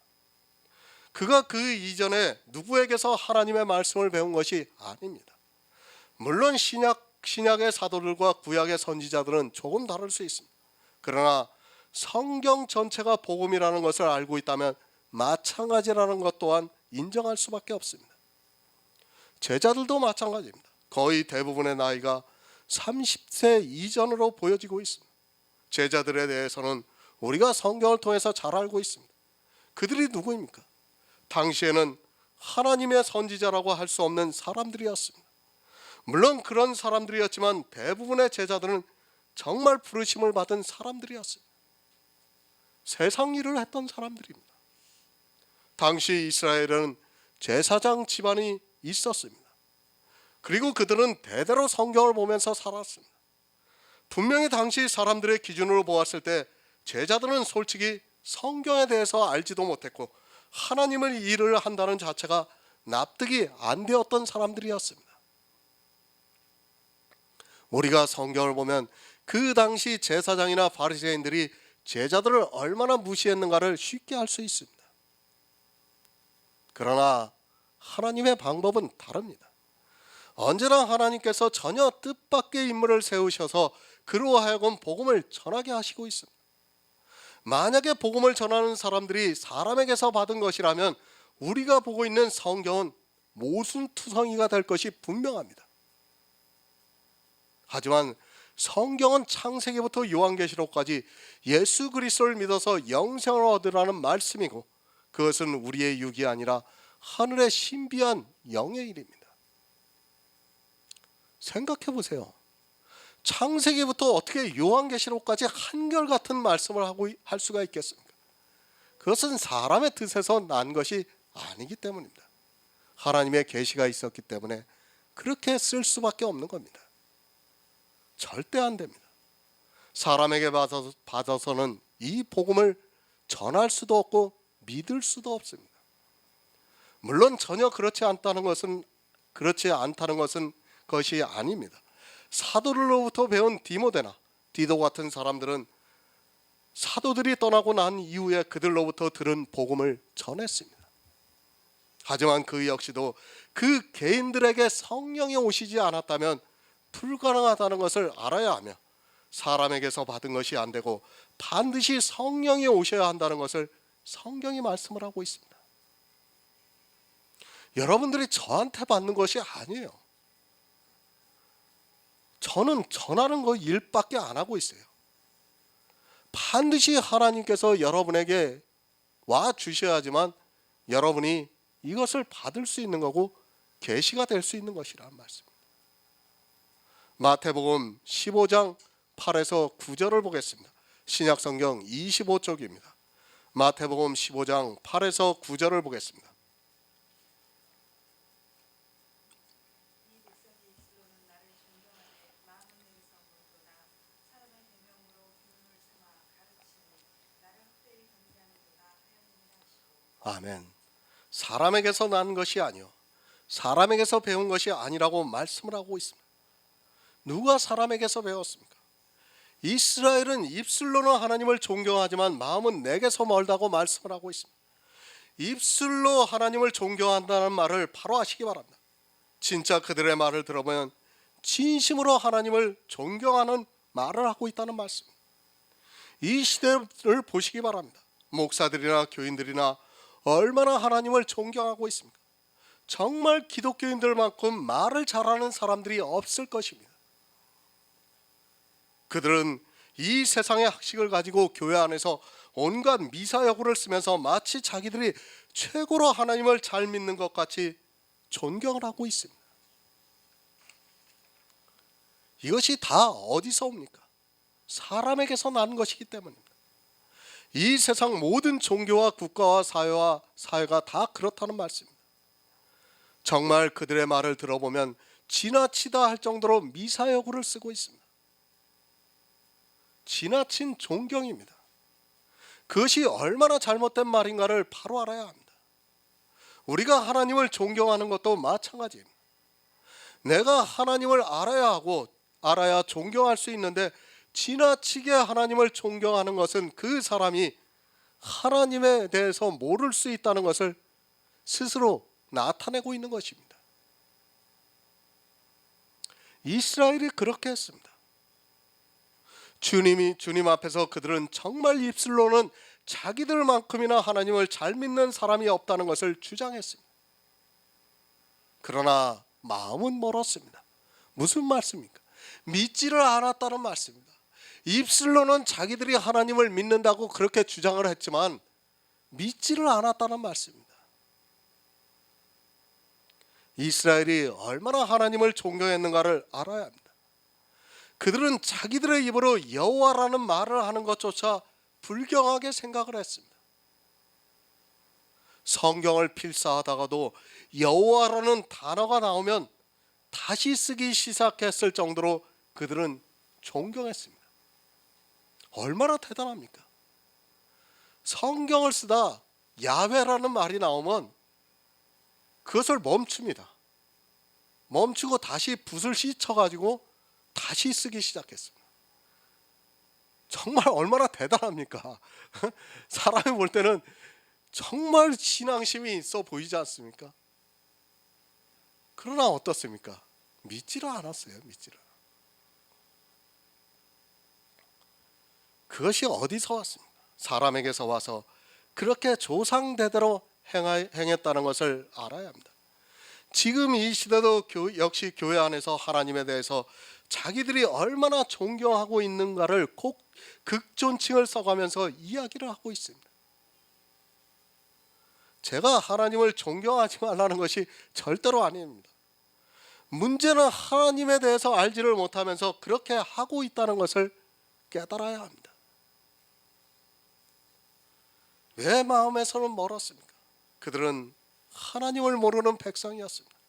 그가 그 이전에 누구에게서 하나님의 말씀을 배운 것이 아닙니다. 물론 신약의 사도들과 구약의 선지자들은 조금 다를 수 있습니다. 그러나 성경 전체가 복음이라는 것을 알고 있다면 마찬가지라는 것 또한 인정할 수밖에 없습니다. 제자들도 마찬가지입니다. 거의 대부분의 나이가 30세 이전으로 보여지고 있습니다. 제자들에 대해서는 우리가 성경을 통해서 잘 알고 있습니다. 그들이 누구입니까? 당시에는 하나님의 선지자라고 할 수 없는 사람들이었습니다. 물론 그런 사람들이었지만 대부분의 제자들은 정말 부르심을 받은 사람들이었습니다. 세상 일을 했던 사람들입니다. 당시 이스라엘은 제사장 집안이 있었습니다. 그리고 그들은 대대로 성경을 보면서 살았습니다. 분명히 당시 사람들의 기준으로 보았을 때 제자들은 솔직히 성경에 대해서 알지도 못했고 하나님을 일을 한다는 자체가 납득이 안 되었던 사람들이었습니다. 우리가 성경을 보면 그 당시 제사장이나 바리새인들이 제자들을 얼마나 무시했는가를 쉽게 알 수 있습니다. 그러나 하나님의 방법은 다릅니다. 언제나 하나님께서 전혀 뜻밖의 인물을 세우셔서 그로 하여금 복음을 전하게 하시고 있습니다. 만약에 복음을 전하는 사람들이 사람에게서 받은 것이라면 우리가 보고 있는 성경은 모순투성이가 될 것이 분명합니다. 하지만 성경은 창세기부터 요한계시록까지 예수 그리스도를 믿어서 영생을 얻으라는 말씀이고 그것은 우리의 육이 아니라 하늘의 신비한 영의 일입니다. 생각해 보세요. 창세기부터 어떻게 요한계시록까지 한결같은 말씀을 할 수가 있겠습니까? 그것은 사람의 뜻에서 난 것이 아니기 때문입니다. 하나님의 계시가 있었기 때문에 그렇게 쓸 수밖에 없는 겁니다. 절대 안 됩니다. 사람에게 받아서는 이 복음을 전할 수도 없고 믿을 수도 없습니다. 물론 전혀 그렇지 않다는 것은 것이 아닙니다. 사도들로부터 배운 디모데나 디도 같은 사람들은 사도들이 떠나고 난 이후에 그들로부터 들은 복음을 전했습니다. 하지만 그 역시도 그 개인들에게 성령이 오시지 않았다면 불가능하다는 것을 알아야 하며 사람에게서 받은 것이 안 되고 반드시 성령이 오셔야 한다는 것을 성경이 말씀을 하고 있습니다. 여러분들이 저한테 받는 것이 아니에요. 저는 전하는 거 일밖에 안 하고 있어요. 반드시 하나님께서 여러분에게 와 주셔야지만 여러분이 이것을 받을 수 있는 거고 계시가 될 수 있는 것이라는 말씀입니다. 마태복음 15장 8에서 9절을 보겠습니다. 신약성경 25쪽입니다. 마태복음 15장 8에서 9절을 보겠습니다. 아멘. 사람에게서 난 것이 아니요 사람에게서 배운 것이 아니라고 말씀을 하고 있습니다. 누가 사람에게서 배웠습니까? 이스라엘은 입술로는 하나님을 존경하지만 마음은 내게서 멀다고 말씀을 하고 있습니다. 입술로 하나님을 존경한다는 말을 바로 아시기 바랍니다. 진짜 그들의 말을 들어보면 진심으로 하나님을 존경하는 말을 하고 있다는 말씀입니다. 이 시대를 보시기 바랍니다. 목사들이나 교인들이나 얼마나 하나님을 존경하고 있습니까? 정말 기독교인들만큼 말을 잘하는 사람들이 없을 것입니다. 그들은 이 세상의 학식을 가지고 교회 안에서 온갖 미사여구를 쓰면서 마치 자기들이 최고로 하나님을 잘 믿는 것 같이 존경을 하고 있습니다. 이것이 다 어디서 옵니까? 사람에게서 난 것이기 때문입니다. 이 세상 모든 종교와 국가와 사회가 다 그렇다는 말씀입니다. 정말 그들의 말을 들어보면 지나치다 할 정도로 미사여구를 쓰고 있습니다. 지나친 존경입니다. 그것이 얼마나 잘못된 말인가를 바로 알아야 합니다. 우리가 하나님을 존경하는 것도 마찬가지입니다. 내가 하나님을 알아야 하고 알아야 존경할 수 있는데 지나치게 하나님을 존경하는 것은 그 사람이 하나님에 대해서 모를 수 있다는 것을 스스로 나타내고 있는 것입니다. 이스라엘이 그렇게 했습니다. 주님 앞에서 그들은 정말 입술로는 자기들만큼이나 하나님을 잘 믿는 사람이 없다는 것을 주장했습니다. 그러나 마음은 멀었습니다. 무슨 말씀입니까? 믿지를 않았다는 말씀입니다. 입술로는 자기들이 하나님을 믿는다고 그렇게 주장을 했지만 믿지를 않았다는 말씀입니다. 이스라엘이 얼마나 하나님을 존경했는가를 알아야 합니다. 그들은 자기들의 입으로 여호와라는 말을 하는 것조차 불경하게 생각을 했습니다. 성경을 필사하다가도 여호와라는 단어가 나오면 다시 쓰기 시작했을 정도로 그들은 존경했습니다. 얼마나 대단합니까? 성경을 쓰다 야훼라는 말이 나오면 그것을 멈춥니다. 멈추고 다시 붓을 씻어가지고 다시 쓰기 시작했습니다. 정말 얼마나 대단합니까? 사람이 볼 때는 정말 신앙심이 있어 보이지 않습니까? 그러나 어떻습니까? 믿지를 않았어요. 그것이 어디서 왔습니까? 사람에게서 와서 그렇게 조상대대로 행했다는 것을 알아야 합니다. 지금 이 시대도 역시 교회 안에서 하나님에 대해서 자기들이 얼마나 존경하고 있는가를 꼭 극존칭을 써가면서 이야기를 하고 있습니다. 제가 하나님을 존경하지 말라는 것이 절대로 아닙니다. 문제는 하나님에 대해서 알지를 못하면서 그렇게 하고 있다는 것을 깨달아야 합니다. 왜 마음에서는 멀었습니까? 그들은 하나님을 모르는 백성이었습니다.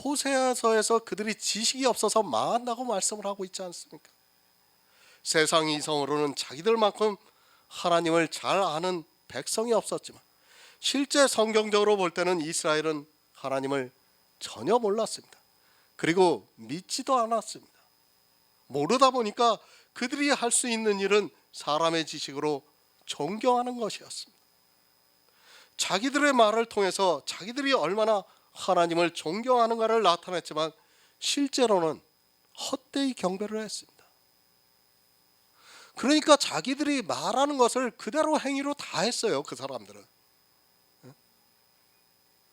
호세아서에서 그들이 지식이 없어서 망한다고 말씀을 하고 있지 않습니까? 세상 이성으로는 자기들만큼 하나님을 잘 아는 백성이 없었지만 실제 성경적으로 볼 때는 이스라엘은 하나님을 전혀 몰랐습니다. 그리고 믿지도 않았습니다. 모르다 보니까 그들이 할 수 있는 일은 사람의 지식으로 존경하는 것이었습니다. 자기들의 말을 통해서 자기들이 얼마나 하나님을 존경하는가를 나타냈지만 실제로는 헛되이 경배를 했습니다. 그러니까 자기들이 말하는 것을 그대로 행위로 다 했어요. 그 사람들은.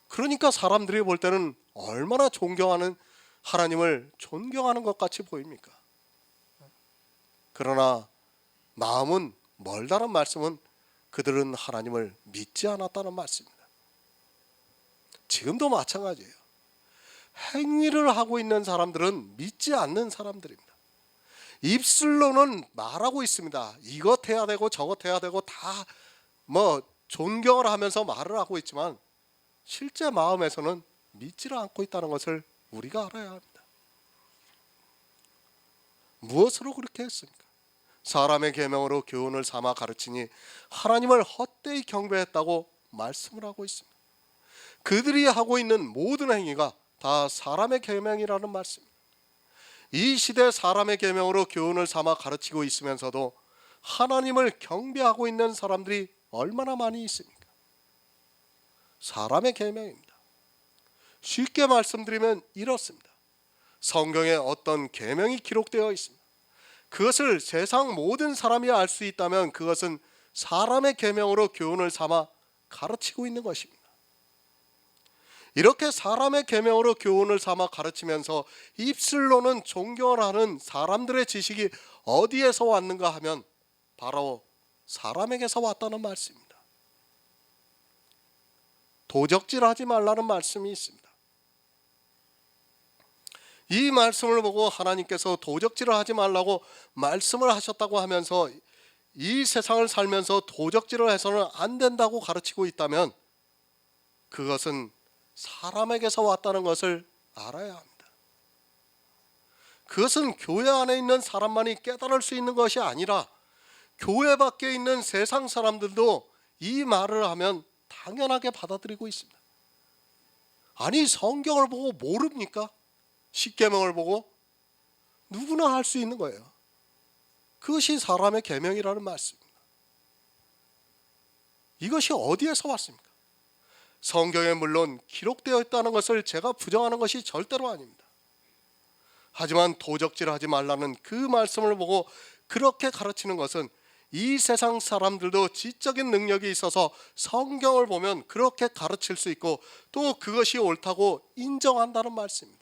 그러니까 사람들이 볼 때는 얼마나 존경하는 하나님을 존경하는 것 같이 보입니까? 그러나 마음은 멀다는 말씀은 그들은 하나님을 믿지 않았다는 말씀입니다. 지금도 마찬가지예요. 행위를 하고 있는 사람들은 믿지 않는 사람들입니다. 입술로는 말하고 있습니다. 이것 해야 되고 저것 해야 되고 다 존경을 하면서 말을 하고 있지만 실제 마음에서는 믿지를 않고 있다는 것을 우리가 알아야 합니다. 무엇으로 그렇게 했습니까? 사람의 계명으로 교훈을 삼아 가르치니 하나님을 헛되이 경배했다고 말씀을 하고 있습니다. 그들이 하고 있는 모든 행위가 다 사람의 계명이라는 말씀입니다. 이 시대 사람의 계명으로 교훈을 삼아 가르치고 있으면서도 하나님을 경배하고 있는 사람들이 얼마나 많이 있습니까? 사람의 계명입니다. 쉽게 말씀드리면 이렇습니다. 성경에 어떤 계명이 기록되어 있습니다. 그것을 세상 모든 사람이 알 수 있다면 그것은 사람의 계명으로 교훈을 삼아 가르치고 있는 것입니다. 이렇게 사람의 계명으로 교훈을 삼아 가르치면서 입술로는 존경을 하는 사람들의 지식이 어디에서 왔는가 하면 바로 사람에게서 왔다는 말씀입니다. 도적질하지 말라는 말씀이 있습니다. 이 말씀을 보고 하나님께서 도적질을 하지 말라고 말씀을 하셨다고 하면서 이 세상을 살면서 도적질을 해서는 안 된다고 가르치고 있다면 그것은 사람에게서 왔다는 것을 알아야 합니다. 그것은 교회 안에 있는 사람만이 깨달을 수 있는 것이 아니라 교회 밖에 있는 세상 사람들도 이 말을 하면 당연하게 받아들이고 있습니다. 아니, 성경을 보고 모릅니까? 십계명을 보고 누구나 할 수 있는 거예요. 그것이 사람의 계명이라는 말씀입니다. 이것이 어디에서 왔습니까? 성경에 물론 기록되어 있다는 것을 제가 부정하는 것이 절대로 아닙니다. 하지만 도적질하지 말라는 그 말씀을 보고 그렇게 가르치는 것은 이 세상 사람들도 지적인 능력이 있어서 성경을 보면 그렇게 가르칠 수 있고 또 그것이 옳다고 인정한다는 말씀입니다.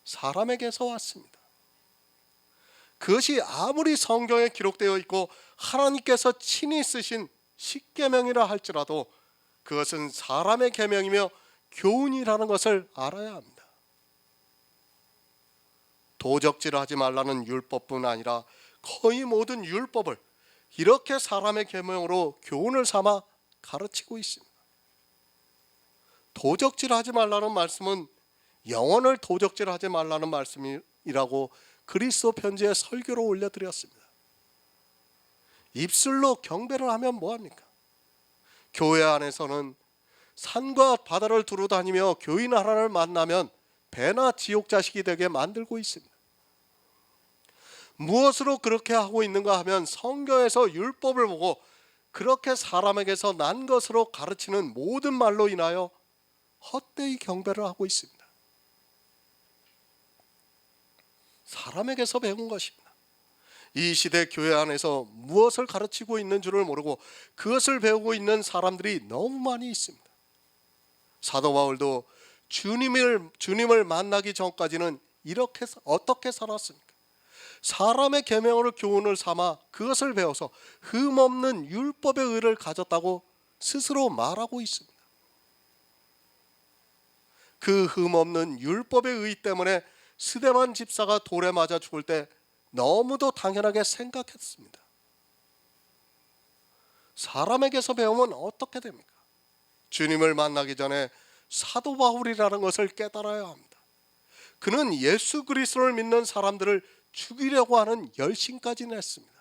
사람에게서 왔습니다. 그것이 아무리 성경에 기록되어 있고 하나님께서 친히 쓰신 십계명이라 할지라도 그것은 사람의 계명이며 교훈이라는 것을 알아야 합니다. 도적질하지 말라는 율법뿐 아니라 거의 모든 율법을 이렇게 사람의 계명으로 교훈을 삼아 가르치고 있습니다. 도적질하지 말라는 말씀은 영혼을 도적질하지 말라는 말씀이라고 그리스도 편지에 설교로 올려드렸습니다. 입술로 경배를 하면 뭐합니까? 교회 안에서는 산과 바다를 두루 다니며 교인 하나를 만나면 배나 지옥 자식이 되게 만들고 있습니다. 무엇으로 그렇게 하고 있는가 하면 성경에서 율법을 보고 그렇게 사람에게서 난 것으로 가르치는 모든 말로 인하여 헛되이 경배를 하고 있습니다. 사람에게서 배운 것입니다. 이 시대 교회 안에서 무엇을 가르치고 있는 줄을 모르고 그것을 배우고 있는 사람들이 너무 많이 있습니다. 사도 바울도 주님을 만나기 전까지는 이렇게 어떻게 살았습니까? 사람의 계명으로 교훈을 삼아 그것을 배워서 흠없는 율법의 의를 가졌다고 스스로 말하고 있습니다. 그 흠없는 율법의 의 때문에 스데반 집사가 돌에 맞아 죽을 때 너무도 당연하게 생각했습니다. 사람에게서 배우면 어떻게 됩니까? 주님을 만나기 전에 사도 바울이라는 것을 깨달아야 합니다. 그는 예수 그리스도를 믿는 사람들을 죽이려고 하는 열심까지 냈습니다.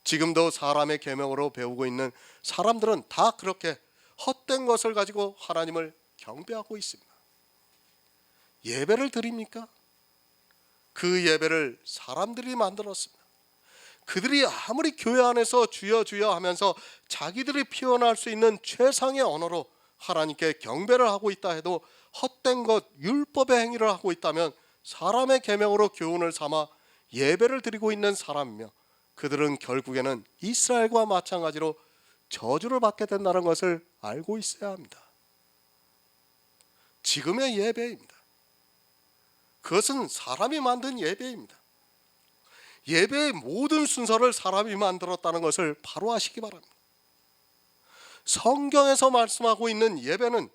지금도 사람의 계명으로 배우고 있는 사람들은 다 그렇게 헛된 것을 가지고 하나님을 경배하고 있습니다. 예배를 드립니까? 그 예배를 사람들이 만들었습니다. 그들이 아무리 교회 안에서 주여 주여 하면서 자기들이 표현할 수 있는 최상의 언어로 하나님께 경배를 하고 있다 해도 헛된 것, 율법의 행위를 하고 있다면 사람의 계명으로 교훈을 삼아 예배를 드리고 있는 사람이며 그들은 결국에는 이스라엘과 마찬가지로 저주를 받게 된다는 것을 알고 있어야 합니다. 지금의 예배입니다. 그것은 사람이 만든 예배입니다. 예배의 모든 순서를 사람이 만들었다는 것을 바로 아시기 바랍니다. 성경에서 말씀하고 있는 예배는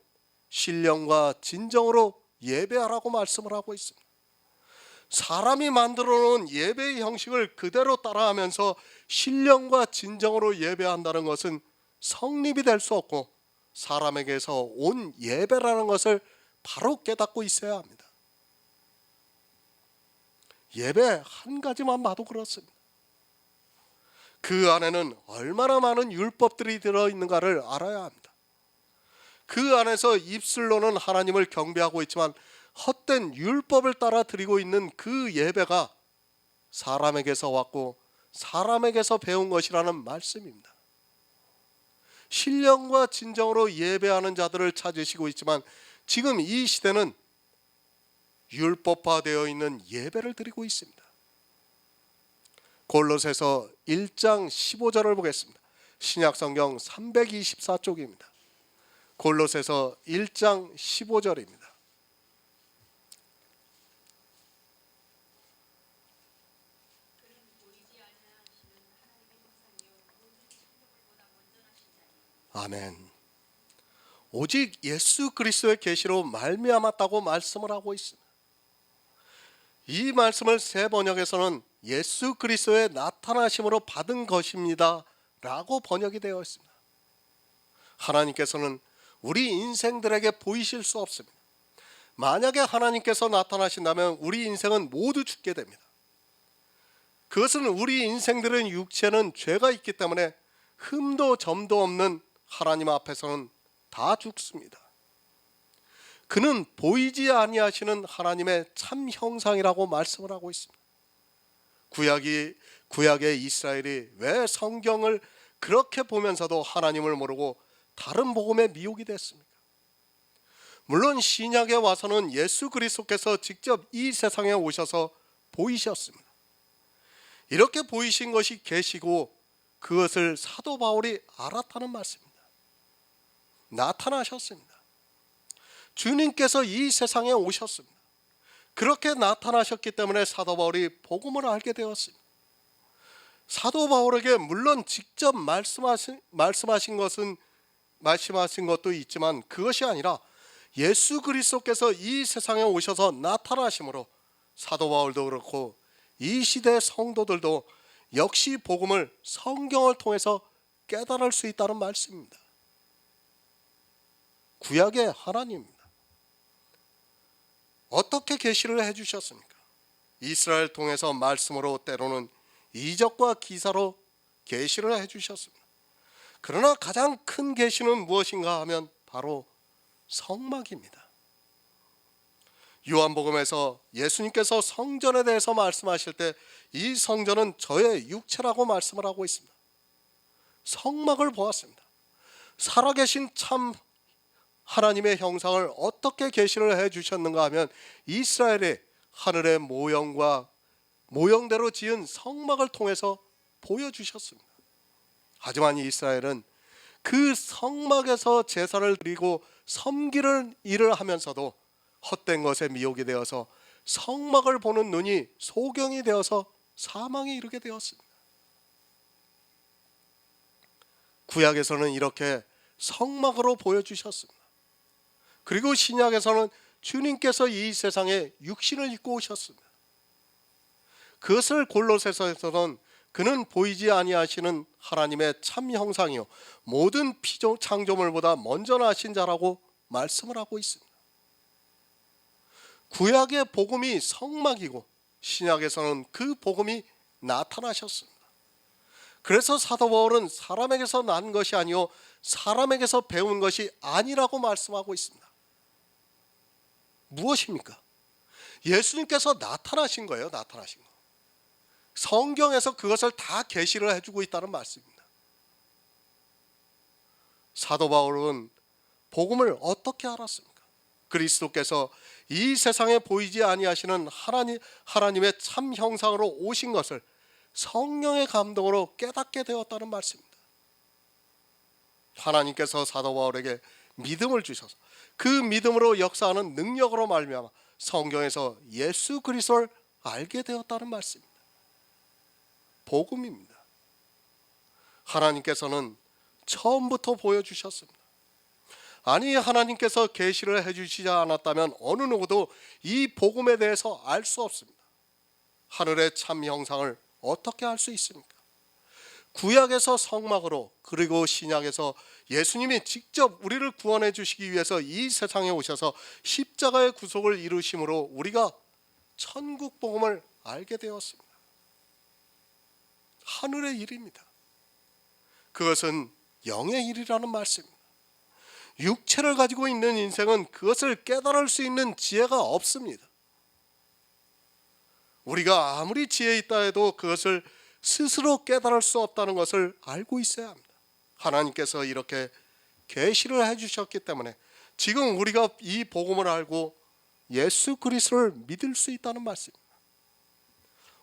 신령과 진정으로 예배하라고 말씀을 하고 있습니다. 사람이 만들어 놓은 예배의 형식을 그대로 따라하면서 신령과 진정으로 예배한다는 것은 성립이 될 수 없고 사람에게서 온 예배라는 것을 바로 깨닫고 있어야 합니다. 예배 한 가지만 봐도 그렇습니다. 그 안에는 얼마나 많은 율법들이 들어있는가를 알아야 합니다. 그 안에서 입술로는 하나님을 경배하고 있지만 헛된 율법을 따라 드리고 있는 그 예배가 사람에게서 왔고 사람에게서 배운 것이라는 말씀입니다. 신령과 진정으로 예배하는 자들을 찾으시고 있지만 지금 이 시대는 율법화되어 있는 예배를 드리고 있습니다. 골로새서 1장 15절을 보겠습니다. 신약성경 324쪽입니다. 골로새서 1장 15절입니다. 아멘. 오직 예수 그리스도의 계시로 말미암았다고 말씀을 하고 있습니다. 이 말씀을 새 번역에서는 예수 그리스도의 나타나심으로 받은 것입니다 라고 번역이 되어 있습니다. 하나님께서는 우리 인생들에게 보이실 수 없습니다. 만약에 하나님께서 나타나신다면 우리 인생은 모두 죽게 됩니다. 그것은 우리 인생들은 육체는 죄가 있기 때문에 흠도 점도 없는 하나님 앞에서는 다 죽습니다. 그는 보이지 아니하시는 하나님의 참 형상이라고 말씀을 하고 있습니다. 구약의 이스라엘이 왜 성경을 그렇게 보면서도 하나님을 모르고 다른 복음에 미혹이 됐습니까? 물론 신약에 와서는 예수 그리스도께서 직접 이 세상에 오셔서 보이셨습니다. 이렇게 보이신 것이 계시고 그것을 사도 바울이 알았다는 말씀입니다. 나타나셨습니다. 주님께서 이 세상에 오셨습니다. 그렇게 나타나셨기 때문에 사도 바울이 복음을 알게 되었습니다. 사도 바울에게 물론 직접 말씀하신 것도 있지만 그것이 아니라 예수 그리스도께서 이 세상에 오셔서 나타나심으로 사도 바울도 그렇고 이 시대 성도들도 역시 복음을 성경을 통해서 깨달을 수 있다는 말씀입니다. 구약의 하나님입니다. 어떻게 계시를 해주셨습니까? 이스라엘 통해서 말씀으로 때로는 이적과 기사로 계시를 해주셨습니다. 그러나 가장 큰 계시는 무엇인가 하면 바로 성막입니다. 요한복음에서 예수님께서 성전에 대해서 말씀하실 때 이 성전은 저의 육체라고 말씀을 하고 있습니다. 성막을 보았습니다. 살아계신 참 하나님의 형상을 어떻게 계시를 해주셨는가 하면 이스라엘의 하늘의 모형대로 지은 성막을 통해서 보여주셨습니다. 하지만 이스라엘은 그 성막에서 제사를 드리고 섬기는 일을 하면서도 헛된 것에 미혹이 되어서 성막을 보는 눈이 소경이 되어서 사망에 이르게 되었습니다. 구약에서는 이렇게 성막으로 보여주셨습니다. 그리고 신약에서는 주님께서 이 세상에 육신을 입고 오셨습니다. 그것을 골로새서에서는 그는 보이지 아니하시는 하나님의 참 형상이요 모든 창조물보다 먼저 나신 자라고 말씀을 하고 있습니다. 구약의 복음이 성막이고 신약에서는 그 복음이 나타나셨습니다. 그래서 사도 바울은 사람에게서 난 것이 아니요 사람에게서 배운 것이 아니라고 말씀하고 있습니다. 무엇입니까? 예수님께서 나타나신 거예요. 나타나신 거. 성경에서 그것을 다 계시를 해주고 있다는 말씀입니다. 사도 바울은 복음을 어떻게 알았습니까? 그리스도께서 이 세상에 보이지 아니하시는 하나님의 참 형상으로 오신 것을 성령의 감동으로 깨닫게 되었다는 말씀입니다. 하나님께서 사도 바울에게 믿음을 주셔서 그 믿음으로 역사하는 능력으로 말미암아 성경에서 예수 그리스도를 알게 되었다는 말씀입니다. 복음입니다. 하나님께서는 처음부터 보여주셨습니다. 아니 하나님께서 계시를 해주시지 않았다면 어느 누구도 이 복음에 대해서 알 수 없습니다. 하늘의 참 형상을 어떻게 알 수 있습니까? 구약에서 성막으로 그리고 신약에서 예수님이 직접 우리를 구원해 주시기 위해서 이 세상에 오셔서 십자가의 구속을 이루심으로 우리가 천국 복음을 알게 되었습니다. 하늘의 일입니다. 그것은 영의 일이라는 말씀입니다. 육체를 가지고 있는 인생은 그것을 깨달을 수 있는 지혜가 없습니다. 우리가 아무리 지혜 있다 해도 그것을 스스로 깨달을 수 없다는 것을 알고 있어야 합니다. 하나님께서 이렇게 계시를 해주셨기 때문에 지금 우리가 이 복음을 알고 예수 그리스도를 믿을 수 있다는 말씀입니다.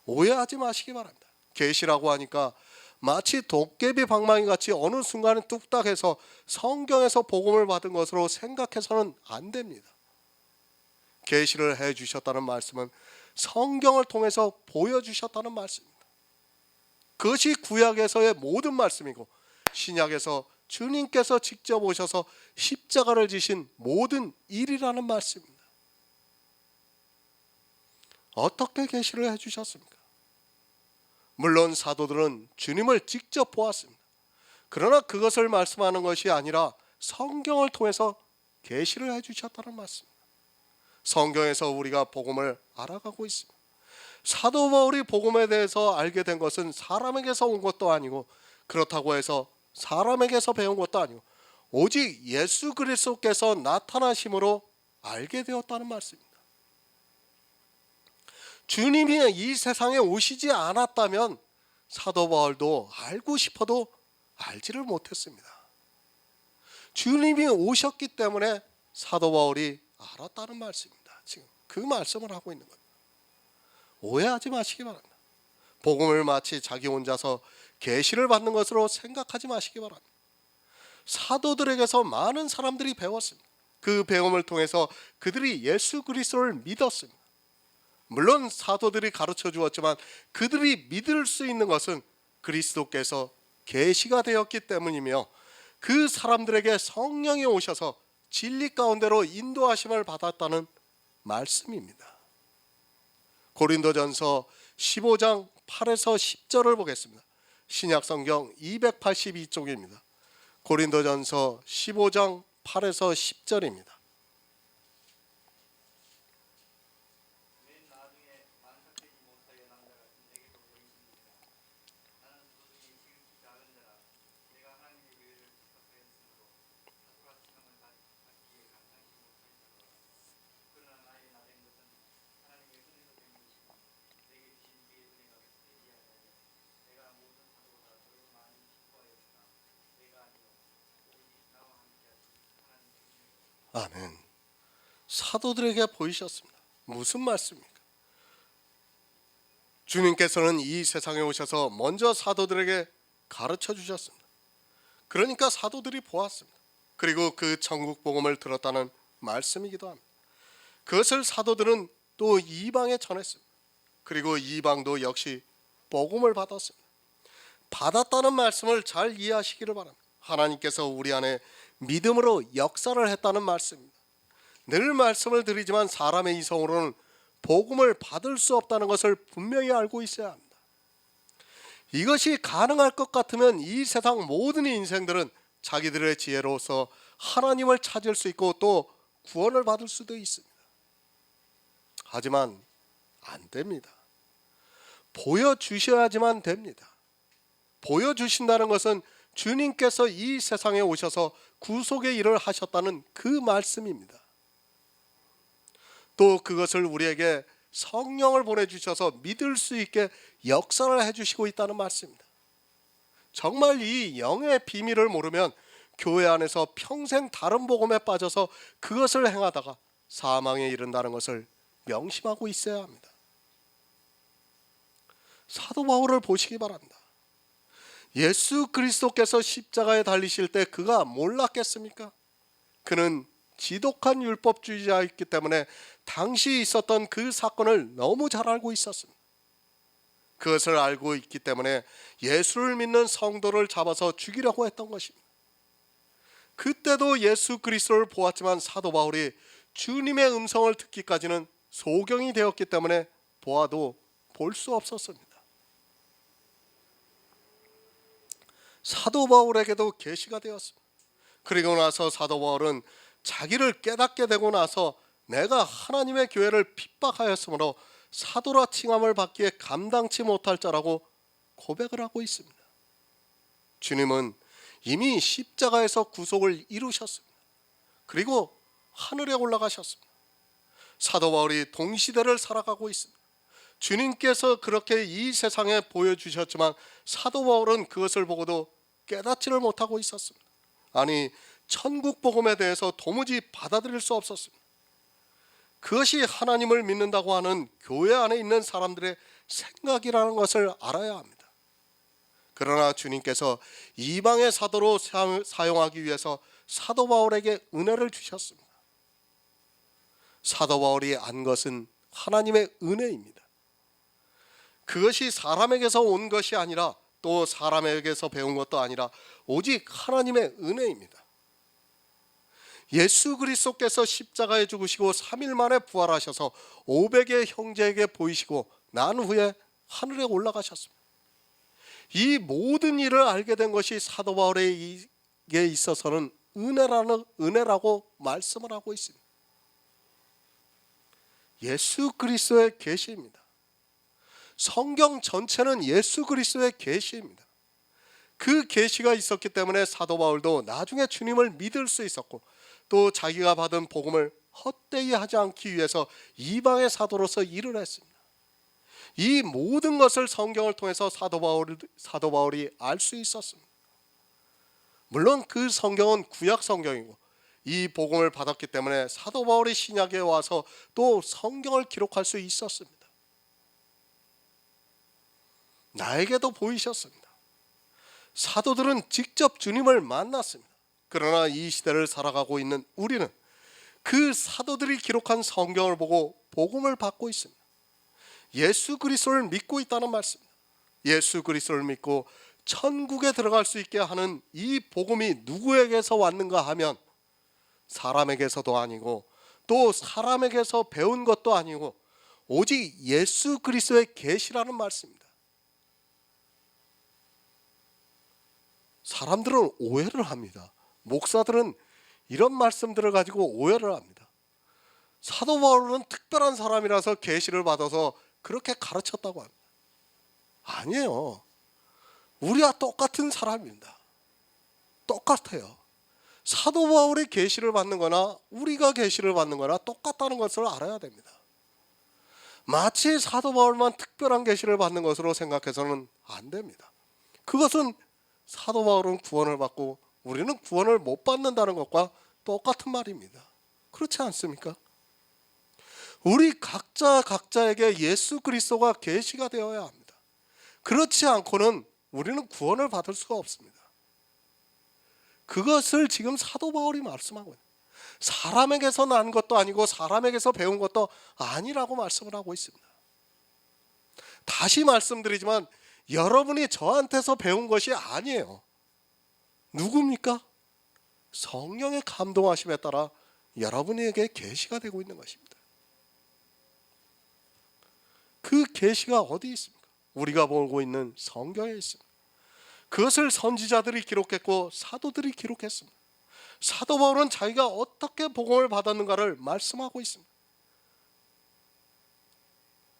오해하지 마시기 바랍니다. 계시라고 하니까 마치 도깨비 방망이 같이 어느 순간에 뚝딱해서 성경에서 복음을 받은 것으로 생각해서는 안 됩니다. 계시를 해주셨다는 말씀은 성경을 통해서 보여주셨다는 말씀입니다. 그것이 구약에서의 모든 말씀이고 신약에서 주님께서 직접 오셔서 십자가를 지신 모든 일이라는 말씀입니다. 어떻게 계시를 해주셨습니까? 물론 사도들은 주님을 직접 보았습니다. 그러나 그것을 말씀하는 것이 아니라 성경을 통해서 계시를 해주셨다는 말씀입니다. 성경에서 우리가 복음을 알아가고 있습니다. 사도 바울이 복음에 대해서 알게 된 것은 사람에게서 온 것도 아니고 그렇다고 해서 사람에게서 배운 것도 아니고 오직 예수 그리스도께서 나타나심으로 알게 되었다는 말씀입니다. 주님이 이 세상에 오시지 않았다면 사도 바울도 알고 싶어도 알지를 못했습니다. 주님이 오셨기 때문에 사도 바울이 알았다는 말씀입니다. 지금 그 말씀을 하고 있는 겁니다. 오해하지 마시기 바랍니다. 복음을 마치 자기 혼자서 계시를 받는 것으로 생각하지 마시기 바랍니다. 사도들에게서 많은 사람들이 배웠습니다. 그 배움을 통해서 그들이 예수 그리스도를 믿었습니다. 물론 사도들이 가르쳐 주었지만 그들이 믿을 수 있는 것은 그리스도께서 계시가 되었기 때문이며 그 사람들에게 성령이 오셔서 진리 가운데로 인도하심을 받았다는 말씀입니다. 고린도전서 15장 8에서 10절을 보겠습니다. 신약성경 282쪽입니다. 고린도전서 15장 8에서 10절입니다. 아멘. 사도들에게 보이셨습니다. 무슨 말씀입니까? 주님께서는 이 세상에 오셔서 먼저 사도들에게 가르쳐 주셨습니다. 그러니까 사도들이 보았습니다. 그리고 그 천국 복음을 들었다는 말씀이기도 합니다. 그것을 사도들은 또 이방에 전했습니다. 그리고 이방도 역시 복음을 받았습니다. 받았다는 말씀을 잘 이해하시기를 바랍니다. 하나님께서 우리 안에 믿음으로 역사를 했다는 말씀입니다. 늘 말씀을 드리지만 사람의 이성으로는 복음을 받을 수 없다는 것을 분명히 알고 있어야 합니다. 이것이 가능할 것 같으면 이 세상 모든 인생들은 자기들의 지혜로서 하나님을 찾을 수 있고 또 구원을 받을 수도 있습니다. 하지만 안 됩니다. 보여주셔야지만 됩니다. 보여주신다는 것은 주님께서 이 세상에 오셔서 구속의 일을 하셨다는 그 말씀입니다. 또 그것을 우리에게 성령을 보내주셔서 믿을 수 있게 역사를 해주시고 있다는 말씀입니다. 정말 이 영의 비밀을 모르면 교회 안에서 평생 다른 복음에 빠져서 그것을 행하다가 사망에 이른다는 것을 명심하고 있어야 합니다. 사도 바울을 보시기 바랍니다. 예수 그리스도께서 십자가에 달리실 때 그가 몰랐겠습니까? 그는 지독한 율법주의자였기 때문에 당시 있었던 그 사건을 너무 잘 알고 있었습니다. 그것을 알고 있기 때문에 예수를 믿는 성도를 잡아서 죽이려고 했던 것입니다. 그때도 예수 그리스도를 보았지만 사도 바울이 주님의 음성을 듣기까지는 소경이 되었기 때문에 보아도 볼 수 없었습니다. 사도 바울에게도 계시가 되었습니다. 그리고 나서 사도 바울은 자기를 깨닫게 되고 나서 내가 하나님의 교회를 핍박하였으므로 사도라 칭함을 받기에 감당치 못할 자라고 고백을 하고 있습니다. 주님은 이미 십자가에서 구속을 이루셨습니다. 그리고 하늘에 올라가셨습니다. 사도 바울이 동시대를 살아가고 있습니다. 주님께서 그렇게 이 세상에 보여주셨지만 사도 바울은 그것을 보고도 깨닫지를 못하고 있었습니다. 아니, 천국 복음에 대해서 도무지 받아들일 수 없었습니다. 그것이 하나님을 믿는다고 하는 교회 안에 있는 사람들의 생각이라는 것을 알아야 합니다. 그러나 주님께서 이방의 사도로 사용하기 위해서 사도 바울에게 은혜를 주셨습니다. 사도 바울이 안 것은 하나님의 은혜입니다. 그것이 사람에게서 온 것이 아니라 또 사람에게서 배운 것도 아니라 오직 하나님의 은혜입니다. 예수 그리스도께서 십자가에 죽으시고 3일 만에 부활하셔서 500의 형제에게 보이시고 난 후에 하늘에 올라가셨습니다. 이 모든 일을 알게 된 것이 사도 바울에게 있어서는 은혜라고 말씀을 하고 있습니다. 예수 그리스도의 계시입니다. 성경 전체는 예수 그리스도의 계시입니다. 그 계시가 있었기 때문에 사도 바울도 나중에 주님을 믿을 수 있었고 또 자기가 받은 복음을 헛되이 하지 않기 위해서 이방의 사도로서 일을 했습니다. 이 모든 것을 성경을 통해서 사도 바울이 알 수 있었습니다. 물론 그 성경은 구약 성경이고 이 복음을 받았기 때문에 사도 바울이 신약에 와서 또 성경을 기록할 수 있었습니다. 나에게도 보이셨습니다. 사도들은 직접 주님을 만났습니다. 그러나 이 시대를 살아가고 있는 우리는 그 사도들이 기록한 성경을 보고 복음을 받고 있습니다. 예수 그리스도를 믿고 있다는 말씀입니다. 예수 그리스도를 믿고 천국에 들어갈 수 있게 하는 이 복음이 누구에게서 왔는가 하면 사람에게서도 아니고 또 사람에게서 배운 것도 아니고 오직 예수 그리스도의 계시라는 말씀입니다. 사람들은 오해를 합니다. 목사들은 이런 말씀들을 가지고 오해를 합니다. 사도 바울은 특별한 사람이라서 계시를 받아서 그렇게 가르쳤다고 합니다. 아니에요. 우리와 똑같은 사람입니다. 똑같아요. 사도 바울이 계시를 받는 거나 우리가 계시를 받는 거나 똑같다는 것을 알아야 됩니다. 마치 사도 바울만 특별한 계시를 받는 것으로 생각해서는 안 됩니다. 그것은 사도 바울은 구원을 받고 우리는 구원을 못 받는다는 것과 똑같은 말입니다. 그렇지 않습니까? 우리 각자에게 예수 그리스도가 계시가 되어야 합니다. 그렇지 않고는 우리는 구원을 받을 수가 없습니다. 그것을 지금 사도 바울이 말씀하고 있습니다. 사람에게서 난 것도 아니고 사람에게서 배운 것도 아니라고 말씀을 하고 있습니다. 다시 말씀드리지만 여러분이 저한테서 배운 것이 아니에요. 누굽니까? 성령의 감동하심에 따라 여러분에게 계시가 되고 있는 것입니다. 그 계시가 어디 있습니까? 우리가 보고 있는 성경에 있습니다. 그것을 선지자들이 기록했고 사도들이 기록했습니다. 사도 바울은 자기가 어떻게 복음을 받았는가를 말씀하고 있습니다.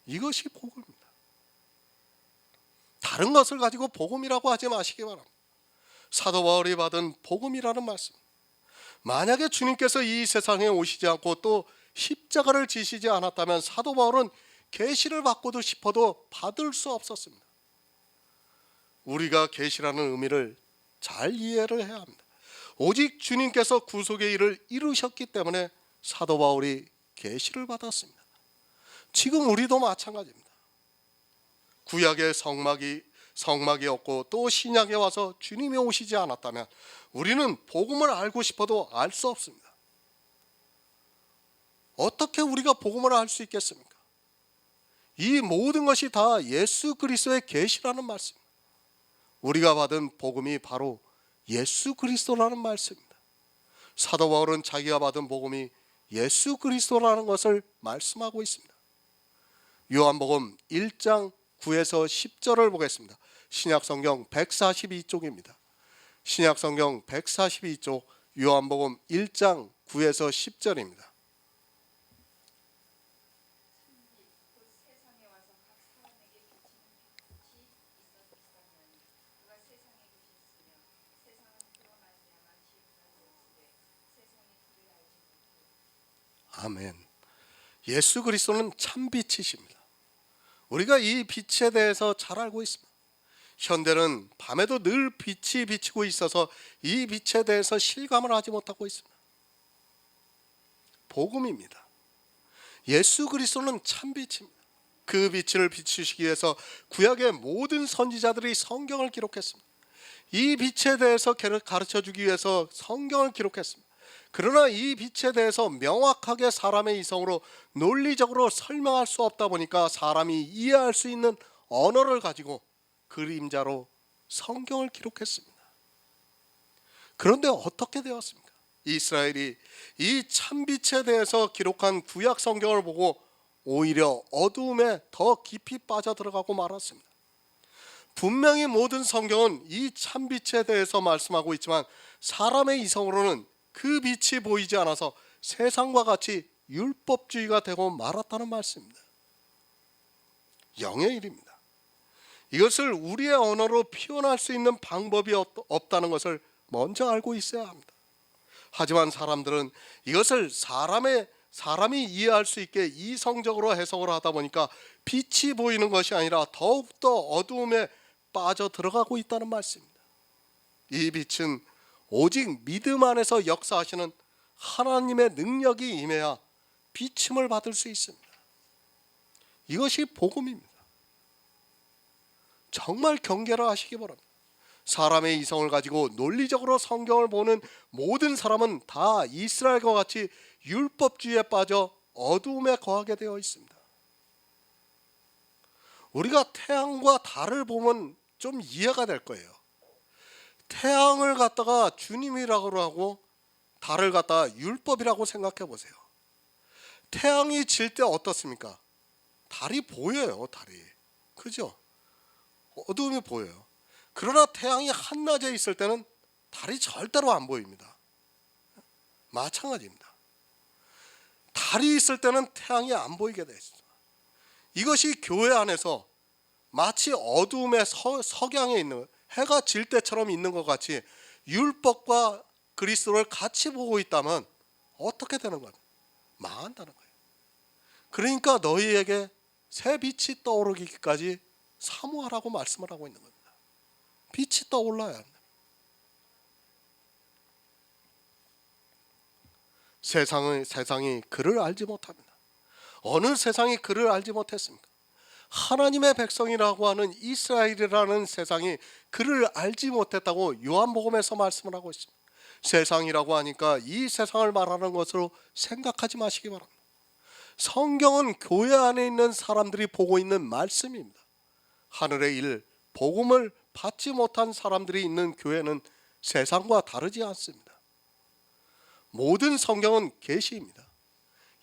이것이 복음입니다. 다른 것을 가지고 복음이라고 하지 마시기 바랍니다. 사도 바울이 받은 복음이라는 말씀. 만약에 주님께서 이 세상에 오시지 않고 또 십자가를 지시지 않았다면 사도 바울은 계시를 받고도 싶어도 받을 수 없었습니다. 우리가 계시라는 의미를 잘 이해를 해야 합니다. 오직 주님께서 구속의 일을 이루셨기 때문에 사도 바울이 계시를 받았습니다. 지금 우리도 마찬가지입니다. 구약의 성막이 없고 또 신약에 와서 주님이 오시지 않았다면 우리는 복음을 알고 싶어도 알 수 없습니다. 어떻게 우리가 복음을 알 수 있겠습니까? 이 모든 것이 다 예수 그리스도의 계시라는 말씀입니다. 우리가 받은 복음이 바로 예수 그리스도라는 말씀입니다. 사도 바울은 자기가 받은 복음이 예수 그리스도라는 것을 말씀하고 있습니다. 요한복음 1장 9에서 10절을 보겠습니다. 신약성경 142쪽입니다. 신약성경 142쪽 요한복음 1장 9에서 10절입니다. 아멘. 예수 그리스도는 참 빛이십니다. 우리가 이 빛에 대해서 잘 알고 있습니다. 현대는 밤에도 늘 빛이 비치고 있어서 이 빛에 대해서 실감을 하지 못하고 있습니다. 복음입니다. 예수 그리스도는 참 빛입니다. 그 빛을 비추시기 위해서 구약의 모든 선지자들이 성경을 기록했습니다. 이 빛에 대해서 가르쳐주기 위해서 성경을 기록했습니다. 그러나 이 빛에 대해서 명확하게 사람의 이성으로 논리적으로 설명할 수 없다 보니까 사람이 이해할 수 있는 언어를 가지고 그림자로 성경을 기록했습니다. 그런데 어떻게 되었습니까? 이스라엘이 이 참빛에 대해서 기록한 구약 성경을 보고 오히려 어두움에 더 깊이 빠져들어가고 말았습니다. 분명히 모든 성경은 이 참빛에 대해서 말씀하고 있지만 사람의 이성으로는 그 빛이 보이지 않아서 세상과 같이 율법주의가 되고 말았다는 말씀입니다. 영의 일입니다. 이것을 우리의 언어로 표현할 수 있는 방법이 없다는 것을 먼저 알고 있어야 합니다. 하지만 사람들은 이것을 사람이 이해할 수 있게 이성적으로 해석을 하다 보니까 빛이 보이는 것이 아니라 더욱더 어두움에 빠져 들어가고 있다는 말씀입니다. 이 빛은 오직 믿음 안에서 역사하시는 하나님의 능력이 임해야 비침을 받을 수 있습니다. 이것이 복음입니다. 정말 경계를 하시기 바랍니다. 사람의 이성을 가지고 논리적으로 성경을 보는 모든 사람은 다 이스라엘과 같이 율법주의에 빠져 어두움에 거하게 되어 있습니다. 우리가 태양과 달을 보면 좀 이해가 될 거예요. 태양을 갖다가 주님이라고 하고 달을 갖다가 율법이라고 생각해 보세요. 태양이 질 때 어떻습니까? 달이 보여요. 달이. 그죠? 어두움이 보여요. 그러나 태양이 한낮에 있을 때는 달이 절대로 안 보입니다. 마찬가지입니다. 달이 있을 때는 태양이 안 보이게 되어 있습니다. 이것이 교회 안에서 마치 어두움의 석양에 있는 해가 질 때처럼 있는 것 같이 율법과 그리스도를 같이 보고 있다면 어떻게 되는 거예요? 망한다는 거예요. 그러니까 너희에게 새 빛이 떠오르기까지 사모하라고 말씀을 하고 있는 겁니다. 빛이 떠올라야 합니다. 세상이 그를 알지 못합니다. 어느 세상이 그를 알지 못했습니까? 하나님의 백성이라고 하는 이스라엘이라는 세상이 그를 알지 못했다고 요한복음에서 말씀을 하고 있습니다. 세상이라고 하니까 이 세상을 말하는 것으로 생각하지 마시기 바랍니다. 성경은 교회 안에 있는 사람들이 보고 있는 말씀입니다. 하늘의 일, 복음을 받지 못한 사람들이 있는 교회는 세상과 다르지 않습니다. 모든 성경은 계시입니다.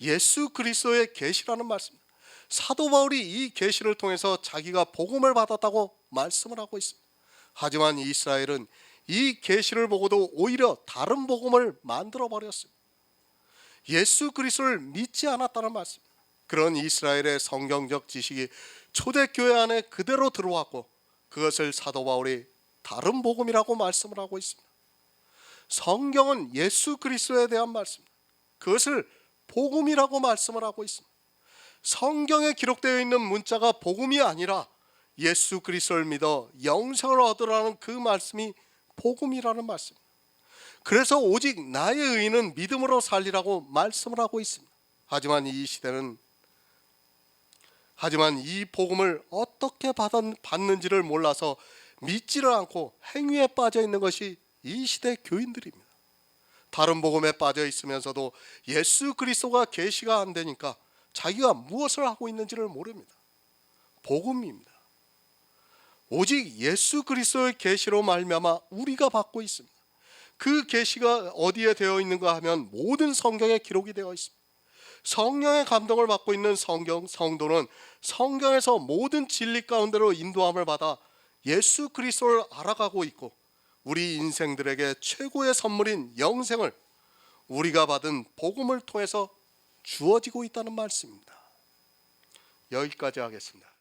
예수 그리스도의 계시라는 말씀입니다. 사도 바울이 이 계시를 통해서 자기가 복음을 받았다고 말씀을 하고 있습니다. 하지만 이스라엘은 이 계시를 보고도 오히려 다른 복음을 만들어 버렸습니다. 예수 그리스도를 믿지 않았다는 말씀입니다. 그런 이스라엘의 성경적 지식이 초대교회 안에 그대로 들어왔고 그것을 사도 바울이 다른 복음이라고 말씀을 하고 있습니다. 성경은 예수 그리스도에 대한 말씀입니다. 그것을 복음이라고 말씀을 하고 있습니다. 성경에 기록되어 있는 문자가 복음이 아니라 예수 그리스도를 믿어 영생을 얻으라는 그 말씀이 복음이라는 말씀입니다. 그래서 오직 나의 의인은 믿음으로 살리라고 말씀을 하고 있습니다. 하지만 이 복음을 어떻게 받는지를 몰라서 믿지를 않고 행위에 빠져 있는 것이 이 시대 교인들입니다. 다른 복음에 빠져 있으면서도 예수 그리스도가 계시가 안 되니까 자기가 무엇을 하고 있는지를 모릅니다. 복음입니다. 오직 예수 그리스도의 계시로 말미암아 우리가 받고 있습니다. 그 계시가 어디에 되어 있는가 하면 모든 성경에 기록이 되어 있습니다. 성령의 감동을 받고 있는 성도는 성경에서 모든 진리 가운데로 인도함을 받아 예수 그리스도를 알아가고 있고 우리 인생들에게 최고의 선물인 영생을 우리가 받은 복음을 통해서 주어지고 있다는 말씀입니다. 여기까지 하겠습니다.